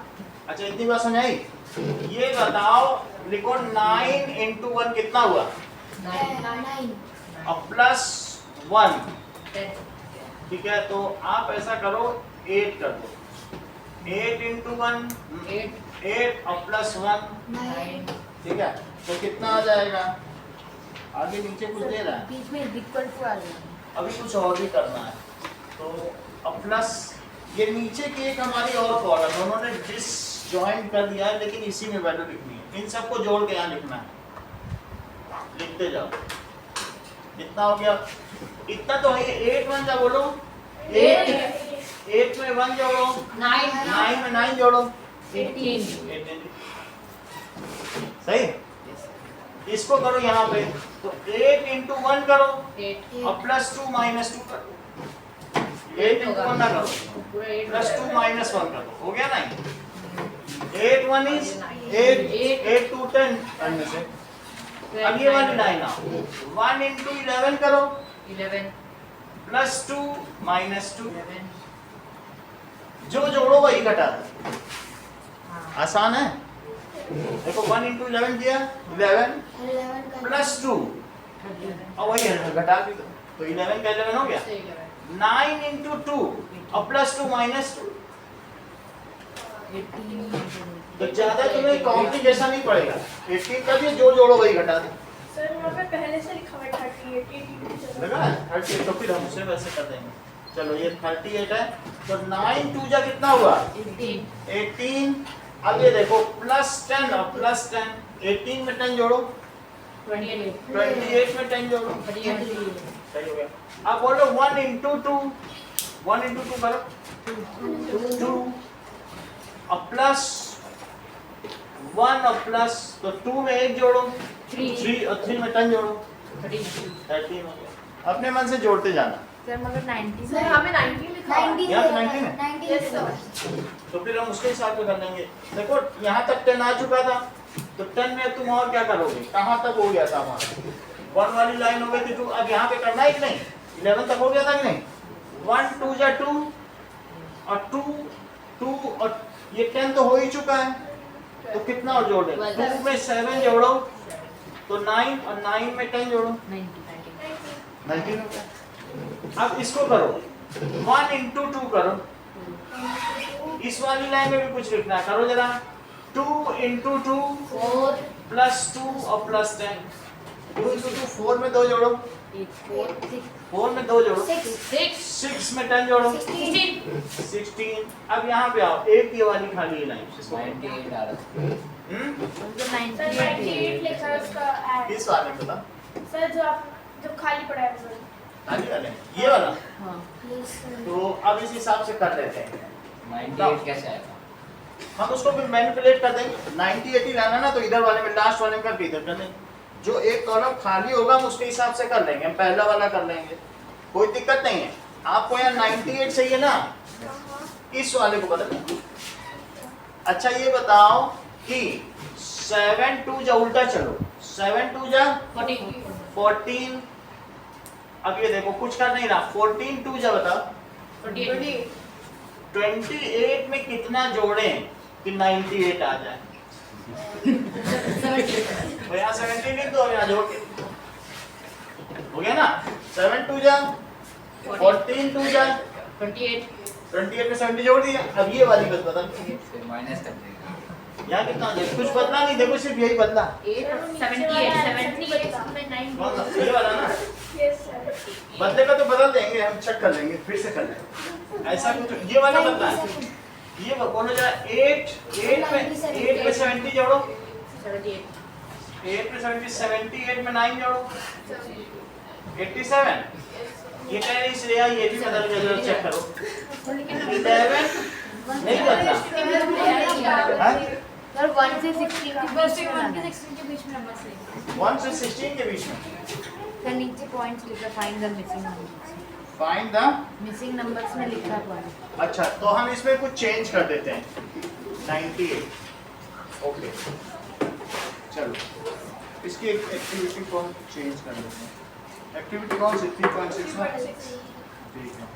अच्छा इतनी बात समझ आई? ये बताओ, लिखो 9 into 1 कितना हुआ? 9 अब प्लस 1, 10 ठीक है? तो आप ऐसा करो, 8 कर दो। 8 into 1 8 और प्लस 1, 9 ठीक है? तो कितना आ जाएगा? आगे नीचे कुछ दे रहा है, बीच में इक्वल टू आ जाएगा। अभी कुछ और भी करना है। तो अब प्लस ये नीचे की एक हमारी और कॉलम उन्होंने डिसजॉइंट कर दिया है, लेकिन इसी में वैल्यू लिखनी है। इन सबको जोड़ के यहाँ लिखना है, लिखते जाओ। कितना हो गया? इतना तो है। 8 1 जा बोलो, 8 में 1 जोड़ो, 9 में 9 जोड़ो, 18 सही। इसको करो यहाँ पे, तो 8 into 1 करो 8 और प्लस 2 माइनस 2 करो। 8 into 1 ना करो, पूरा 8 प्लस 2 माइनस 1 कर दो, हो गया ना? 8 1 is 8, 8 2 10 करने से। अब ये वाली लाइन आओ, 1 into 11 करो 11 प्लस 2 माइनस 2, 11 जो जोड़ो वही घटा दो। हाँ आसान है। देखो 1 into 11 किया 11 प्लस 2 और वही है, घटा भी दो, तो 11 का 11 हो गया। 9 into 2 और प्लस 2 माइनस 2, 18 तो ज्यादा तुम्हें कॉम्प्लिकेशन नहीं पड़ेगा। 18 का भी जो जोड़ो वही घटा दो। सर वहाँ पे पहले से लिखा हुआ है 38 लगा है 38, तो फिर हम उसे वैसे कर देंगे। चलो ये 38 है, तो 9 2 जा कितना हुआ? 18। अब ये देखो प्लस 10 और प्लस 10, 18 में 10 जोड़ो, 28 में 10 जोड़ो, सही हो गया। अब बोलो 1 into 2, 1 into 2 करो 2 और प्लस 1 और प्लस, तो 2 में 1 जोड़ो 3 और 3 में 10 जोड़ो 13 हो गया। अपने मन से जोड़ते जाना। सर मगर 90 सर हमें 90 लिखा हुआ है। यहाँ 90 में? Yes, sir. तो फिर हम उसके हिसाब से कर लेंगे। देखो यहाँ तक 10 आ चुका था, तो 10 में तुम और क्या करोगे? कहाँ तक हो गया था हमारा? 1 वाली लाइन हो गई थी 2, अब यहाँ पे करना है कि नहीं? 11 तक हो गया था कि नहीं? 1 2 जा 2 और 2 और ये 10 तो हो ही चुका है, तो कितना और जोड़ दें? 2 में 7 जोड़ो तो 9 और 9 में 10 जोड़ो 19 हो गया। अब इसको करो 1 into 2 करो, इस वाली लाइन में भी कुछ लिखना है, करो जरा। 2 into 2 4 प्लस 2 और प्लस 10, 2 into 2 4 में 2 जोड़ो, 4 में 2 जोड़ो, 6 में 10 जोड़ो 16। अब यहाँ पे आओ, एक ये वाली खाली है लाइन, इसको सर 98 लिखा है उसका ऐड। इस वाले में बता, सर जो खाली पड़ा है सर। खाली वाले ये वाला। Please sir. तो अब इस हिसाब से कर लेते हैं। 98 कैसे आएगा? हम उसको फिर मैनिपुलेट कर देंगे। 90 80 लाना ना, तो इधर वाले में लास्ट वाले में करके इधर कर देंगे। जो एक कॉलम खाली होगा हम उसके हिसाब से कर लेंगे, हम पहला वाला कर लेंगे, कोई दिक्कत नहीं है। आपको यहाँ 98 चाहिए ना, इस वाले को बदल। अच्छा ये बताओ कि 7 2 जा उल्टा चलो, 7 2 जा 14। अब ये देखो कुछ कर नहीं रहा, 14 2 जा बताओ 28 में कितना जोड़ें कि 98 आ जाए? तो यहाँ 17 लिख दो, यहाँ जोड़ के हो गया ना। 7 2 जा 14 2 जा 28 में 70 जोड़ दिया। अब ये वाली बस बदल, फिर माइनस कर देगा। यहाँ कितना हो जाए? कुछ बदला नहीं, देखो सिर्फ यही बदला। 78 में 9 कौन सा? ये वाला ना, यस सर। बदलेगा तो बदल देंगे, हम चेक कर लेंगे, फिर से कर लेंगे। ऐसा कुछ ये वाला बदला है, ये बोलो जरा 8 में 70 जोड़ो, 8 में 70 78 में 9 जोड़ो 87। ये कह रही इसलिए ये भी बदल गया, जरा चेक करो। 11 नहीं बदला। हाँ? सर 1 से 16 के बीच में नंबर से 1 से 16 के बीच में सर नीचे पॉइंट्स लिखा, find the missing numbers. Find the missing numbers में लिखा पॉइंट। अच्छा तो हम इसमें कुछ चेंज कर देते हैं। 98 ओके, चलो इसकी एक एक्टिविटी को चेंज कर देते हैं। एक्टिविटी कौन सी 3.6 में? ठीक है।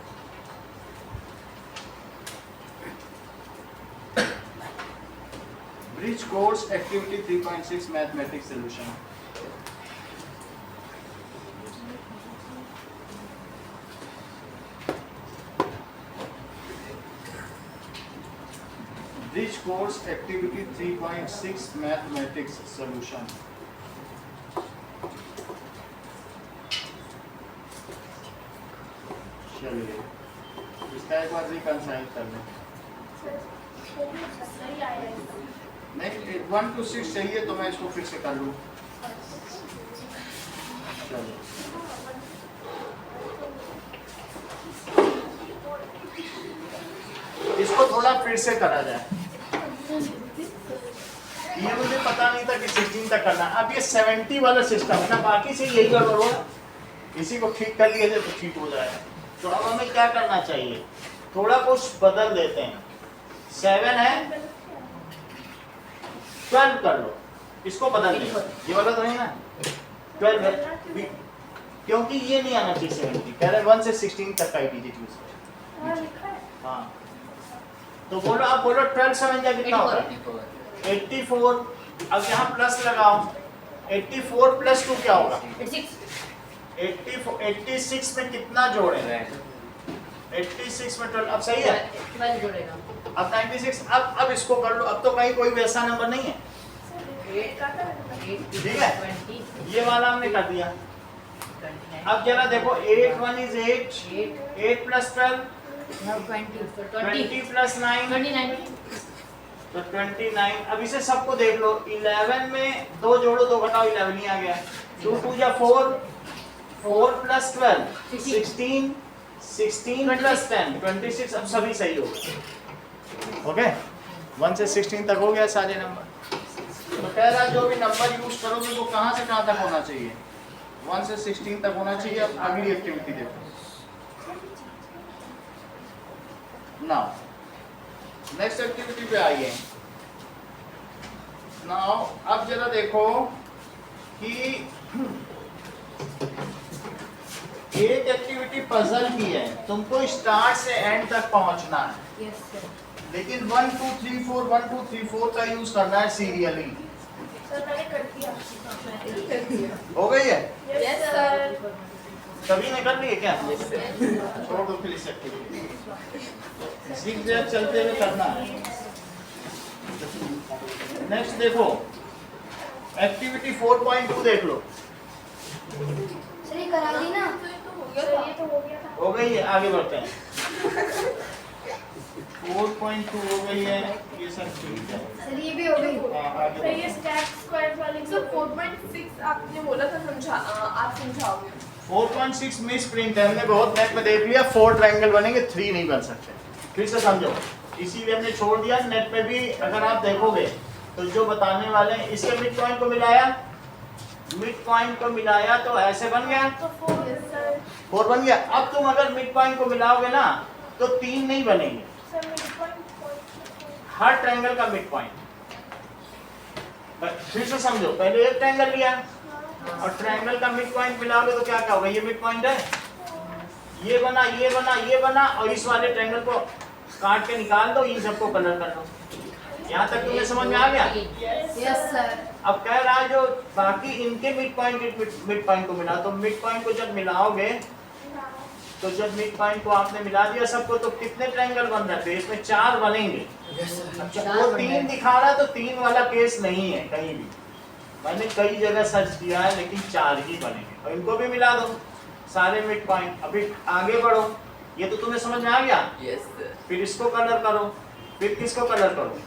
Bridge course activity 3.6 mathematics solution. Bridge course activity 3.6 mathematics solution. चलिए इसका एक बार रिकंसाइल कर लें। नेक्स्ट 1 to 6 चाहिए तो मैं इसको फिर से कर लूँ। चलो इसको थोड़ा फिर से करा जाए। ये मुझे पता नहीं था कि 16 तक करना। अब ये 70 वाला सिस्टम है ना, बाकी से यही गड़बड़ हुआ, इसी को ठीक कर लिया जाए तो ठीक हो जाएगा। तो अब हमें क्या करना चाहिए, थोड़ा कुछ बदल देते हैं। 7 है 12 कर लो, इसको बदल दें। ये वाला तो नहीं ना 12 है, क्योंकि ये नहीं आना चाहिए 70, कह रहे 1 से 16 तक का डिजिट यूज करें। हाँ तो बोलो, आप बोलो 12 7 जा कितना होता है 84। अब यहाँ प्लस लगाओ, 84 प्लस 2 क्या होगा 86 में कितना जोड़े 86 में 12, अब सही है 12 जोड़ेगा। अब 96। अब इसको कर लो, अब तो कहीं कोई वैसा नंबर नहीं है, ठीक है। ये वाला हमने कर दिया। अब जरा देखो 8 1 is 8, 8 plus 12 20 plus 9 तो 29। अब इसे सबको देख लो, 11 में 2 जोड़ो 2 घटाओ 11 ही आ गया। 2 2 या 4, 4 plus 12 16, 16 plus 10 26। अब सभी सही हो गए, ओके। 1 से 16 तक हो गया सारे नंबर। तो कह रहा जो भी नंबर यूज करोगे वो कहाँ से कहाँ तक होना चाहिए, 1 से 16 तक होना चाहिए। अब अगली एक्टिविटी देखो। नाउ नेक्स्ट एक्टिविटी पे आइए। नाउ अब जरा देखो कि एक एक्टिविटी पजल की है, तुमको स्टार्ट से एंड तक पहुंचना है। Yes sir. लेकिन 1 2 3 4 1 2 3 4 का यूज करना है सीरियली। सर मैंने कर दिया। हो गई है, यस सर। सभी ने कर ली है क्या? छोड़ दो फिर इस एक्टिविटी, zigzag चलते हुए करना है। नेक्स्ट देखो एक्टिविटी 4.2 देख लो। सर ये करा दी ना, ये तो हो गया था। हो गई है, आगे बढ़ते हैं। 4.2 हो गई है, ये सब ठीक है। सर ये भी हो गई। हाँ, आगे सर ये बढ़ते हैं। स्टैक स्क्वायर वाली सर 4.6 आपने बोला था, आप समझाओगे। 4.6 मिस प्रिंट है, हमने बहुत नेट में देख लिया। 4 ट्रायंगल बनेंगे, 3 नहीं बन सकते। फिर से समझो, इसीलिए हमने छोड़ दिया। नेट में भी अगर आप देखोगे तो जो बताने वाले हैं, इसके मिड पॉइंट को मिलाया, मिड पॉइंट को मिलाया तो ऐसे बन गया, तो 4 सर। 4 बन गया। अब तुम अगर मिड पॉइंट को मिलाओगे ना तो 3 नहीं बनेंगे, सर मिड पॉइंट हर ट्रायंगल का मिड पॉइंट। फिर से समझो, पहले एक ट्रायंगल लिया और ट्रायंगल का मिड पॉइंट मिलाओगे तो क्या क्या होगा, ये मिड पॉइंट है, ये बना, ये बना, ये बना, और इस वाले ट्रायंगल को काट के निकाल दो, इन सबको कलर कर दो। यहाँ तक तुम्हें समझ में आ गया? Yes sir. अब कह रहा है जो बाकी इनके मिड पॉइंट को मिला, तो मिड पॉइंट को जब मिलाओगे तो जब मिड पॉइंट को आपने मिला दिया सबको, तो कितने ट्रायंगल बन रहे थे, इसमें 4 बनेंगे। अच्छा, वो 3 दिखा रहा है तो 3 वाला केस नहीं है कहीं भी, मैंने कई जगह सर्च किया है, लेकिन 4 ही बनेंगे। और इनको भी मिला दो सारे मिड पॉइंट। अभी आगे बढ़ो, ये तो तुम्हें समझ में आ गया। Yes sir. फिर इसको कलर करो, फिर किसको कलर करो,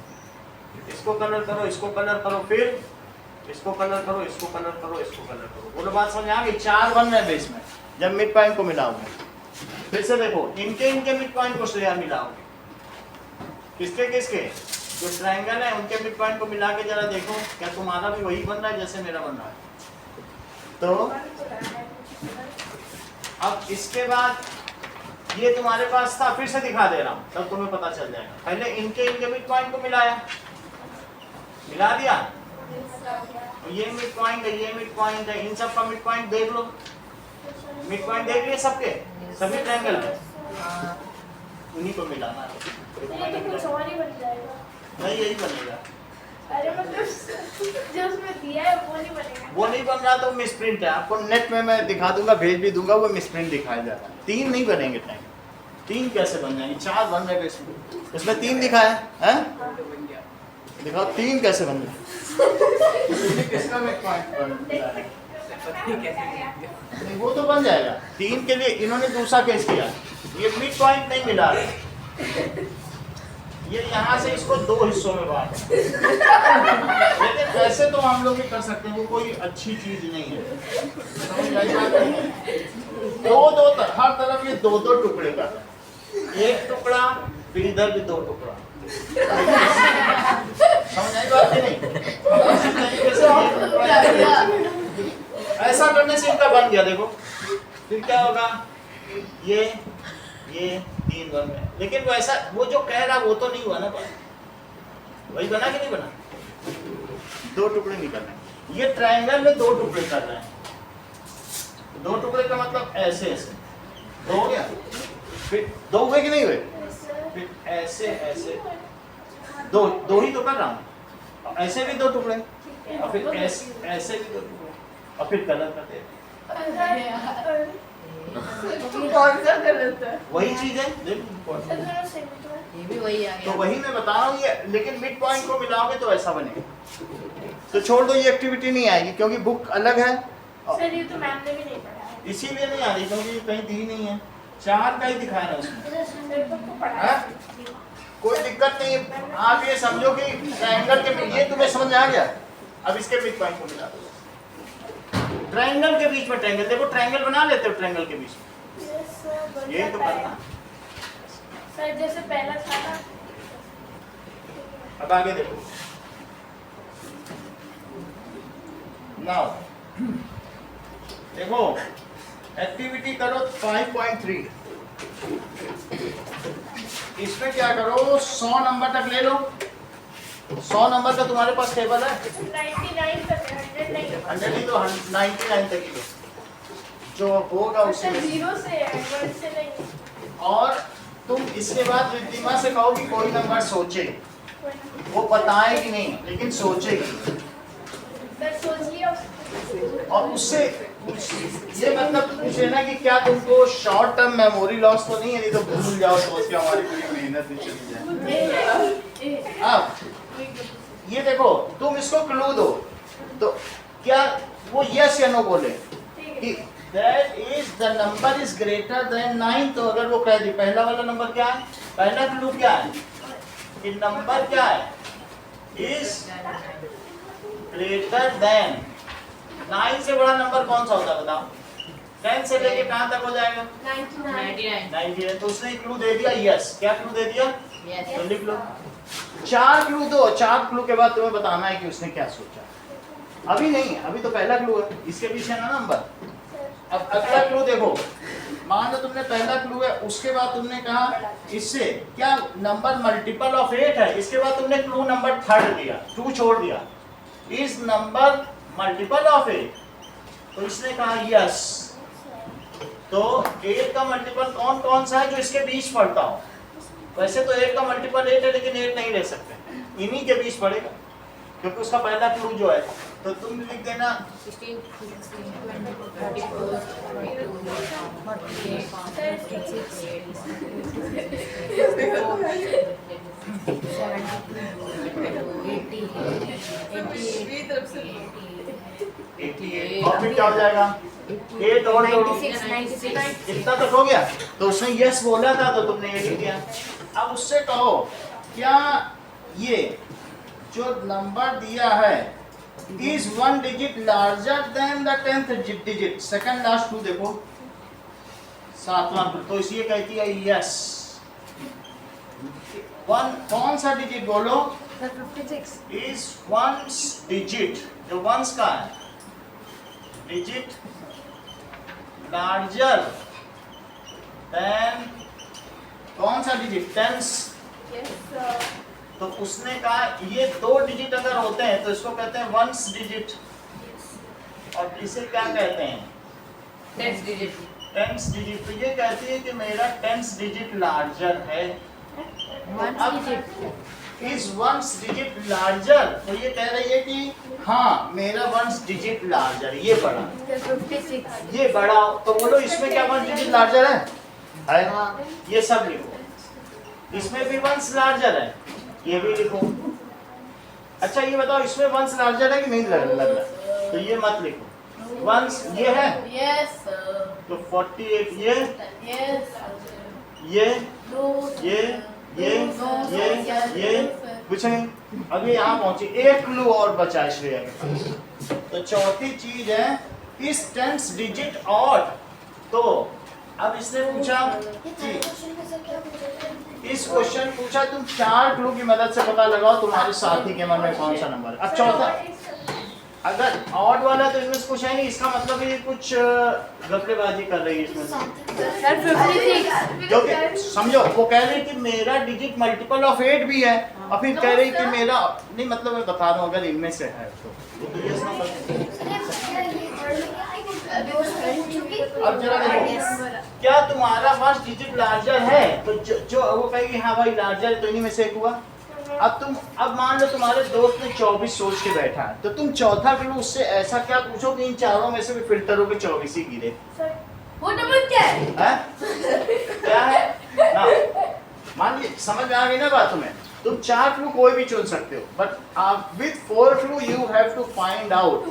इसको कलर करो, इसको कलर करो, फिर इसको कलर करो, इसको कलर करो, इसको कलर करो। बोलो बात समझ आ गई? 4 बन रहे बेस में जब मिड पॉइंट को मिलाओगे। फिर से देखो, इनके मिड पॉइंट को शेयर मिलाओगे, किसके किसके, जो ट्रायंगल है उनके मिड पॉइंट को मिला के जरा देखो, क्या तुम्हारा भी वही बन रहा है जैसे मेरा बन रहा है। तो अब इसके बाद ये तुम्हारे पास था, फिर से दिखा दे रहा हूँ तब तुम्हें पता चल जाएगा। पहले इनके मिड पॉइंट को मिलाया, मिला दिया, ये मिड पॉइंट है, ये मिड पॉइंट है, इन सब का मिड पॉइंट देख लो। मिड पॉइंट देख लिए सबके, सभी ट्रायंगल में उन्हीं को मिलाना है। ये तो कुछ और ही बन जाएगा। नहीं यही बनेगा। अरे मतलब जो उसमें दिया है वो नहीं बनेगा। वो नहीं बन रहा तो मिसप्रिंट है, आपको नेट में मैं दिखा दूंगा, भेज भी दूंगा, वो मिसप्रिंट दिखाया जा रहा है। 3 नहीं बनेंगे टाइम, 3 कैसे बन जाएंगे, 4 बन जाएगा इसमें। इसमें 3 दिखाया है, दिखाओ 3 कैसे बन जाए। किसका मिड पॉइंट बन रहा है? नहीं, वो तो बन जाएगा। 3 के लिए इन्होंने दूसरा केस किया, ये मिड पॉइंट नहीं मिला रहे, ये यहाँ से इसको 2 हिस्सों में बांट। लेकिन ऐसे तो हम लोग भी कर सकते हैं, वो कोई अच्छी चीज नहीं है, समझ आई बात नहीं है। 2-2 हर तरफ ये 2-2 टुकड़े का, एक टुकड़ा फिर इधर भी 2 टुकड़ा, समझ आई बात नहीं। इसी तरीके से ऐसा करने से इनका बन गया, देखो फिर क्या होगा, ये 3 बन गए। लेकिन वो ऐसा, वो जो कह रहा वो तो नहीं हुआ ना, वही बना कि नहीं बना, 2 टुकड़े नहीं करने। ये ट्रायंगल में 2 टुकड़े कर रहे हैं, 2 टुकड़े का मतलब ऐसे ऐसे 2 हो गया, फिर 2 हुए कि नहीं हुए, फिर ऐसे ऐसे 2 ही तो कर रहा हूँ, ऐसे भी 2 टुकड़े, और फिर ऐसे भी 2 टुकड़े, और फिर कलर करते हैं। कौन सा गलत है? वही चीज है, देखो ये भी वही आ तो गया। वही मैं बता रहा हूँ ये, लेकिन मिड पॉइंट को मिलाओगे तो ऐसा बनेगा। तो छोड़ दो, ये एक्टिविटी नहीं आएगी क्योंकि बुक अलग है, सर ये तो मैम ने भी नहीं पढ़ा है। इसीलिए नहीं आ रही क्योंकि कहीं दी नहीं है, 4 का ही दिखाया ना उसमें। मेरे को तो पढ़ा हाँ? है। कोई दिक्कत नहीं है, आप ये समझो कि ट्रायंगल के, ये तुम्हें समझ आ गया। अब इसके मिड पॉइंट को मिला दो, ट्रायंगल के बीच में ट्रायंगल, देखो ट्रायंगल बना लेते हो ट्रायंगल के बीच में, Yes, sir, बन यही तो जाता है। करना। सर जैसे पहला था ना, अब आगे देखो, नाउ देखो एक्टिविटी करो 5.3, इसमें क्या करो, 100 नंबर तक ले लो। 100 नंबर का तुम्हारे पास टेबल है, 99 तक है, 100 नहीं है। 100 ही तो 99 तक ही लो, जो होगा उसी सर में। 0 से है, 1 से नहीं है। और तुम इसके बाद रिद्धिमा से कहो कि कोई नंबर सोचे, कोई ना। वो बताएगी नहीं लेकिन सोचेगी, सर सोच लिया। और उससे ये मतलब पूछे ना कि क्या तुमको शॉर्ट टर्म मेमोरी लॉस तो नहीं है, नहीं तो भूल जाओ, सोच के हमारी पूरी मेहनत भी चली जाए। अब ये देखो, तुम इसको क्लू दो, तो क्या वो यस या नो बोले कि that is the number is greater than 9, तो अगर वो कह दी पहला वाला नंबर क्या है, पहला क्लू क्या है कि नंबर क्या है, is greater than 9 से बड़ा नंबर कौन सा होता है बताओ, 10 से लेके कहाँ तक हो जाएगा, 99 90 है। तो उसने क्लू दे दिया यस, क्या क्लू दे दिया, यस तो लिख लो। 4 क्लू दो, 4 क्लू के बाद तुम्हें बताना है कि उसने क्या सोचा। अभी नहीं, अभी तो पहला क्लू है, इसके पीछे ना नंबर। अब अगला क्लू देखो, मान लो तुमने पहला क्लू है, उसके बाद तुमने कहा इससे क्या नंबर मल्टीपल ऑफ 8 है, इसके बाद तुमने क्लू नंबर 3 दिया, 2 छोड़ दिया, इस नंबर मल्टीपल ऑफ 8, तो इसने कहा यस। तो 8 का मल्टीपल कौन कौन सा है जो इसके बीच पड़ता हो, वैसे तो 8 का मल्टीपल 8 है लेकिन 8 नहीं ले सकते, इन्हीं के बीच पड़ेगा क्योंकि उसका पहला क्लू जो है, तो तुम लिख देना 16 24 मेरी तरफ से 88, और फिर क्या हो जाएगा 8 और जोड़ो, 96 इतना तक हो गया। तो उसने यस बोला था तो तुमने ये लिख दिया। अब उससे कहो क्या ये जो नंबर दिया है is 1 digit larger than the 10th digit, second last clue देखो 7वां क्लू, तो इसलिए कहती है यस। कौन सा डिजिट बोलो, 56 is 1's digit, जो 1's का है डिजिट larger than कौन सा डिजिट, 10's। यस सर तो उसने कहा ये 2 डिजिट अगर होते हैं तो इसको कहते हैं 1's डिजिट, और इसे क्या कहते हैं? 10 डिजिट। 10 डिजिट। तो ये कहती है कि मेरा 10 डिजिट लार्जर है। Is 1 digit larger? तो ये कह रही है कि हाँ मेरा 1 डिजिट लार्जर, ये बड़ा, 56। ये बड़ा। तो बोलो इसमें क्या 1 डिजिट लार्जर है? हाँ। ये सब लिखो। इसमें भी 1 लार्जर है, ये भी लिखो। अच्छा ये बताओ इसमें 1 लार्जर है कि नहीं लग रहा? तो ये मत लिखो। 1 ये है यस तो 48, ये यस ये ये कुछ नहीं। अभी यहाँ पहुंची, एक क्लू और बचा श्रेया के पास। तो चौथी चीज है इस 10 डिजिट ऑड। तो अब इसने पूछा कि इस क्वेश्चन पूछा तुम 4 क्लू की मदद से पता लगाओ तुम्हारे साथी के मन में कौन सा नंबर है। अब चौथा, अगर ऑड वाला तो इनमें से कुछ है नहीं, इसका मतलब ये कुछ गपलेबाजी कर रही है इसमें से। क्योंकि समझो वो कह रही है कि मेरा डिजिट मल्टीपल ऑफ 8 भी है, और फिर कह रही है कि मेरा नहीं, मतलब मैं बता रहा हूँ अगर इनमें से है तो ये नंबर। अब जरा देखो, क्या तुम्हारा 1 डिजिट लार्जर है? तो जो वो कहेगी हाँ भाई लार्जर, तो इन्हीं में से एक हुआ। अब मान लो तुम्हारे दोस्त ने 24 सोच के बैठा है, तो तुम चौथा क्लू उससे ऐसा क्या पूछो कि इन चारों में से भी फिल्टर होकर 24 ही गिरे। वो नंबर क्या है? क्या है ना? मान लीजिए समझ में आ गई ना बात में। तुम 4 क्लू कोई भी चुन सकते हो, but with 4 clue you have to find out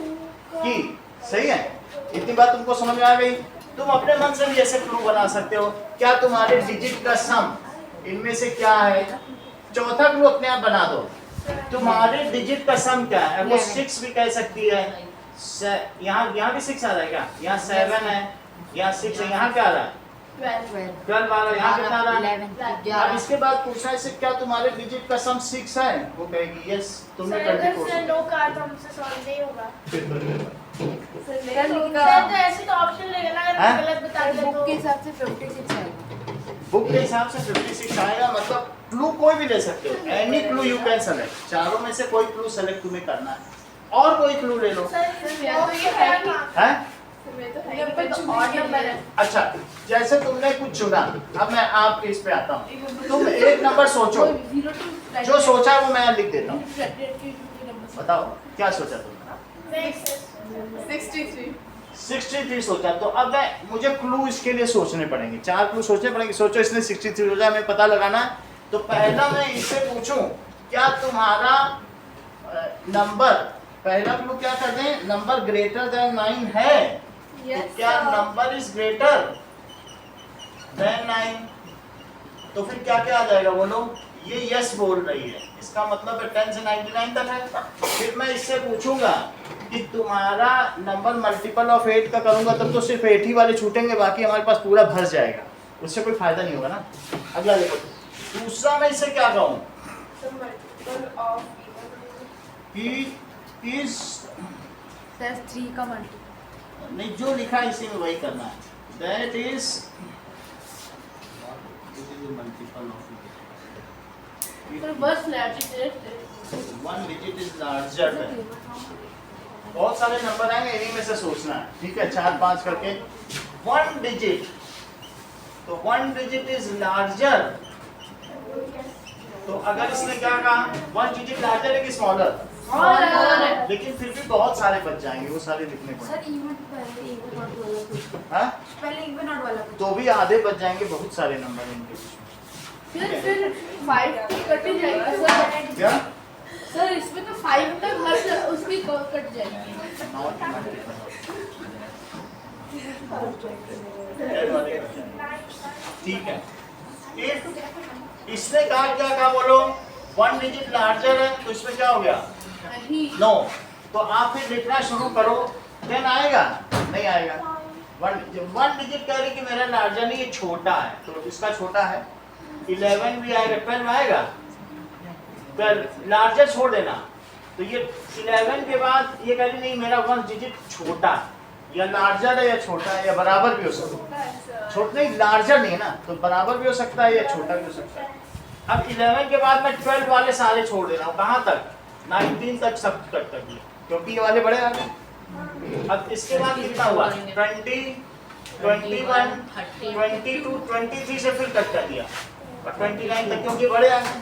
कि सही है। इतनी बात तुमको समझ में आ गई। तुम अपने मन से भी ऐसे क्लू बना सकते हो, क्या तुम्हारे डिजिट का सम इनमें से क्या है। चौथा क्लू अपने आप बना दो, तुम्हारे डिजिट का सम क्या है। वो 6 भी कह सकती है, यहाँ भी 6 आ रहा है क्या? यहाँ 7 है, यहाँ 6 है, यहाँ क्या आ रहा है? 12 आ रहा है, यहाँ कितना आ रहा है? अब इसके बाद पूछना है क्या तुम्हारे डिजिट का सम 6 है? वो कहेगी यस, तुमने कर दी कोशिश। नो का तो हमसे सॉल्व नहीं होगा। सर तो ऐसे तो ऑप्शन लेगा ना, अगर गलत बता दिया तो। के हिसाब से 56 आएगा। बुक के हिसाब से 56 आएगा। मतलब क्लू कोई भी ले सकते हो, any clue you can select. चारों में से कोई क्लू सेलेक्ट तुम्हें करना है, और कोई क्लू ले लो। अच्छा जैसे तुमने कुछ चुना, अब मैं आपके इस पे आता हूँ। तुम एक नंबर सोचो, जो सोचा वो मैं लिख देता हूँ। बताओ क्या सोचा तुमने? 63 सोचा। तो अब मुझे क्लू इसके लिए सोचने पड़ेंगे, 4 क्लू सोचने पड़ेंगे। सोचो इसने 63 सोचा, हमें पता लगाना है। तो पहला मैं इससे पूछूं क्या तुम्हारा नंबर, पहला क्लू क्या कर दें, नंबर ग्रेटर देन 9 है। तो क्या नंबर इज ग्रेटर देन 9? तो फिर क्या क्या आ जाएगा बोलो? ये यस बोल रही है, इसका मतलब है 10 से 99 तक है। फिर मैं इससे पूछूंगा कि तुम्हारा नंबर मल्टीपल ऑफ 8 का करूंगा, तब तो सिर्फ 8 ही वाले छूटेंगे, बाकी हमारे पास पूरा भर जाएगा, उससे कोई फायदा नहीं होगा ना। अगला देखो, दूसरा मैं इससे क्या कहूँ कि इस 3 का मल्टीपल नहीं, जो लिखा है इसी में वही करना है। That is multiple of 1 digit is larger than. बहुत सारे नंबर आएंगे, इन्हीं में से सोचना है, ठीक है, 4-5 करके। 1 डिजिट, तो 1 डिजिट इज लार्जर। तो अगर इसने क्या कहा, 1 डिजिट लार्जर है कि स्मॉलर? लेकिन फिर भी बहुत सारे बच जाएंगे, वो सारे लिखने पड़ेंगे। पहले इवन नॉट वाला तो भी आधे बच जाएंगे, बहुत सारे नंबर इनके बीच में। फिर 5 कट ही जाएगा सर। क्या सर इसमें तो 5 तक हर उसकी कट जाएगी। ठीक है, इसने कहा क्या कहा बोलो? 1 डिजिट लार्जर है, तो इसमें क्या हो गया? नो। तो आप फिर लिखना शुरू करो, 10 आएगा? नहीं आएगा। 1 डिजिट कह रही कि मेरा लार्जर नहीं, ये छोटा है, तो इसका छोटा है। 11 भी आएगा, 12 आएगा? 12 लार्जर छोड़ देना। तो ये 11 के बाद ये कह रही नहीं मेरा 1 डिजिट छोटा है, या लार्जर है या छोटा है, या बराबर भी हो सकता है। छोटा नहीं, लार्जर नहीं है ना, तो बराबर भी हो सकता है या छोटा भी हो सकता है। अब 11 के बाद मैं 12 वाले सारे छोड़ दे रहा हूँ, कहाँ तक? 19 तक सब कट कर दिए, क्योंकि ये वाले बड़े आ गए। अब इसके बाद कितना हुआ 20 21 22 23 से फिर कट कर दिया और 29 तक क्योंकि बड़े आ गए।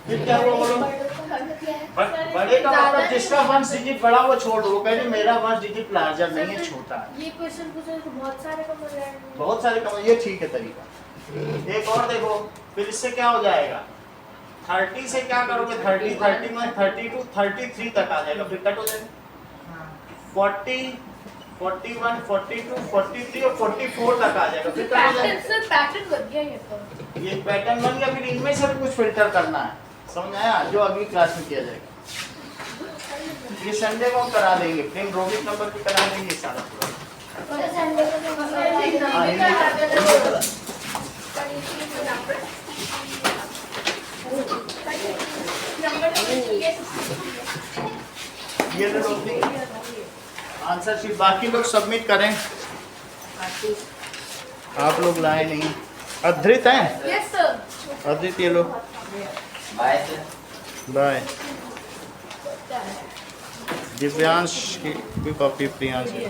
फिर क्या हुआ बोलो बड़े का मतलब जिसका 1 डिजिट बड़ा वो छोड़ दो। वो कह रही मेरा 1 डिजिट लार्जर नहीं है छोटा है। ये क्वेश्चन पूछा तो बहुत सारे कॉमन लैंड बहुत सारे कम ये ठीक है तरीका। एक और देखो फिर इससे क्या हो जाएगा 30 से क्या करोगे 30 31 32 33 तक आ जाएगा फिर कट हो जाएगा 40 41 42 43 और 44 तक आ जाएगा फिर कट हो जाएगा। सर पैटर्न बन गया ये तो। ये पैटर्न बन गया फिर इनमें से भी कुछ फिल्टर करना है समझ आया जो अगली क्लास में किया जाएगा। ये संडे को हम करा देंगे फिर रोबिक नंबर पे करा देंगे सारा पूरा। संडे ये लो रोबिक आंसर शीट बाकी लोग सबमिट करें। आप लोग लाए नहीं अधृत हैं यस सर। अधृत ये लो बाय सर। बाय दिव्यांश की भी कॉपी प्रियांश की।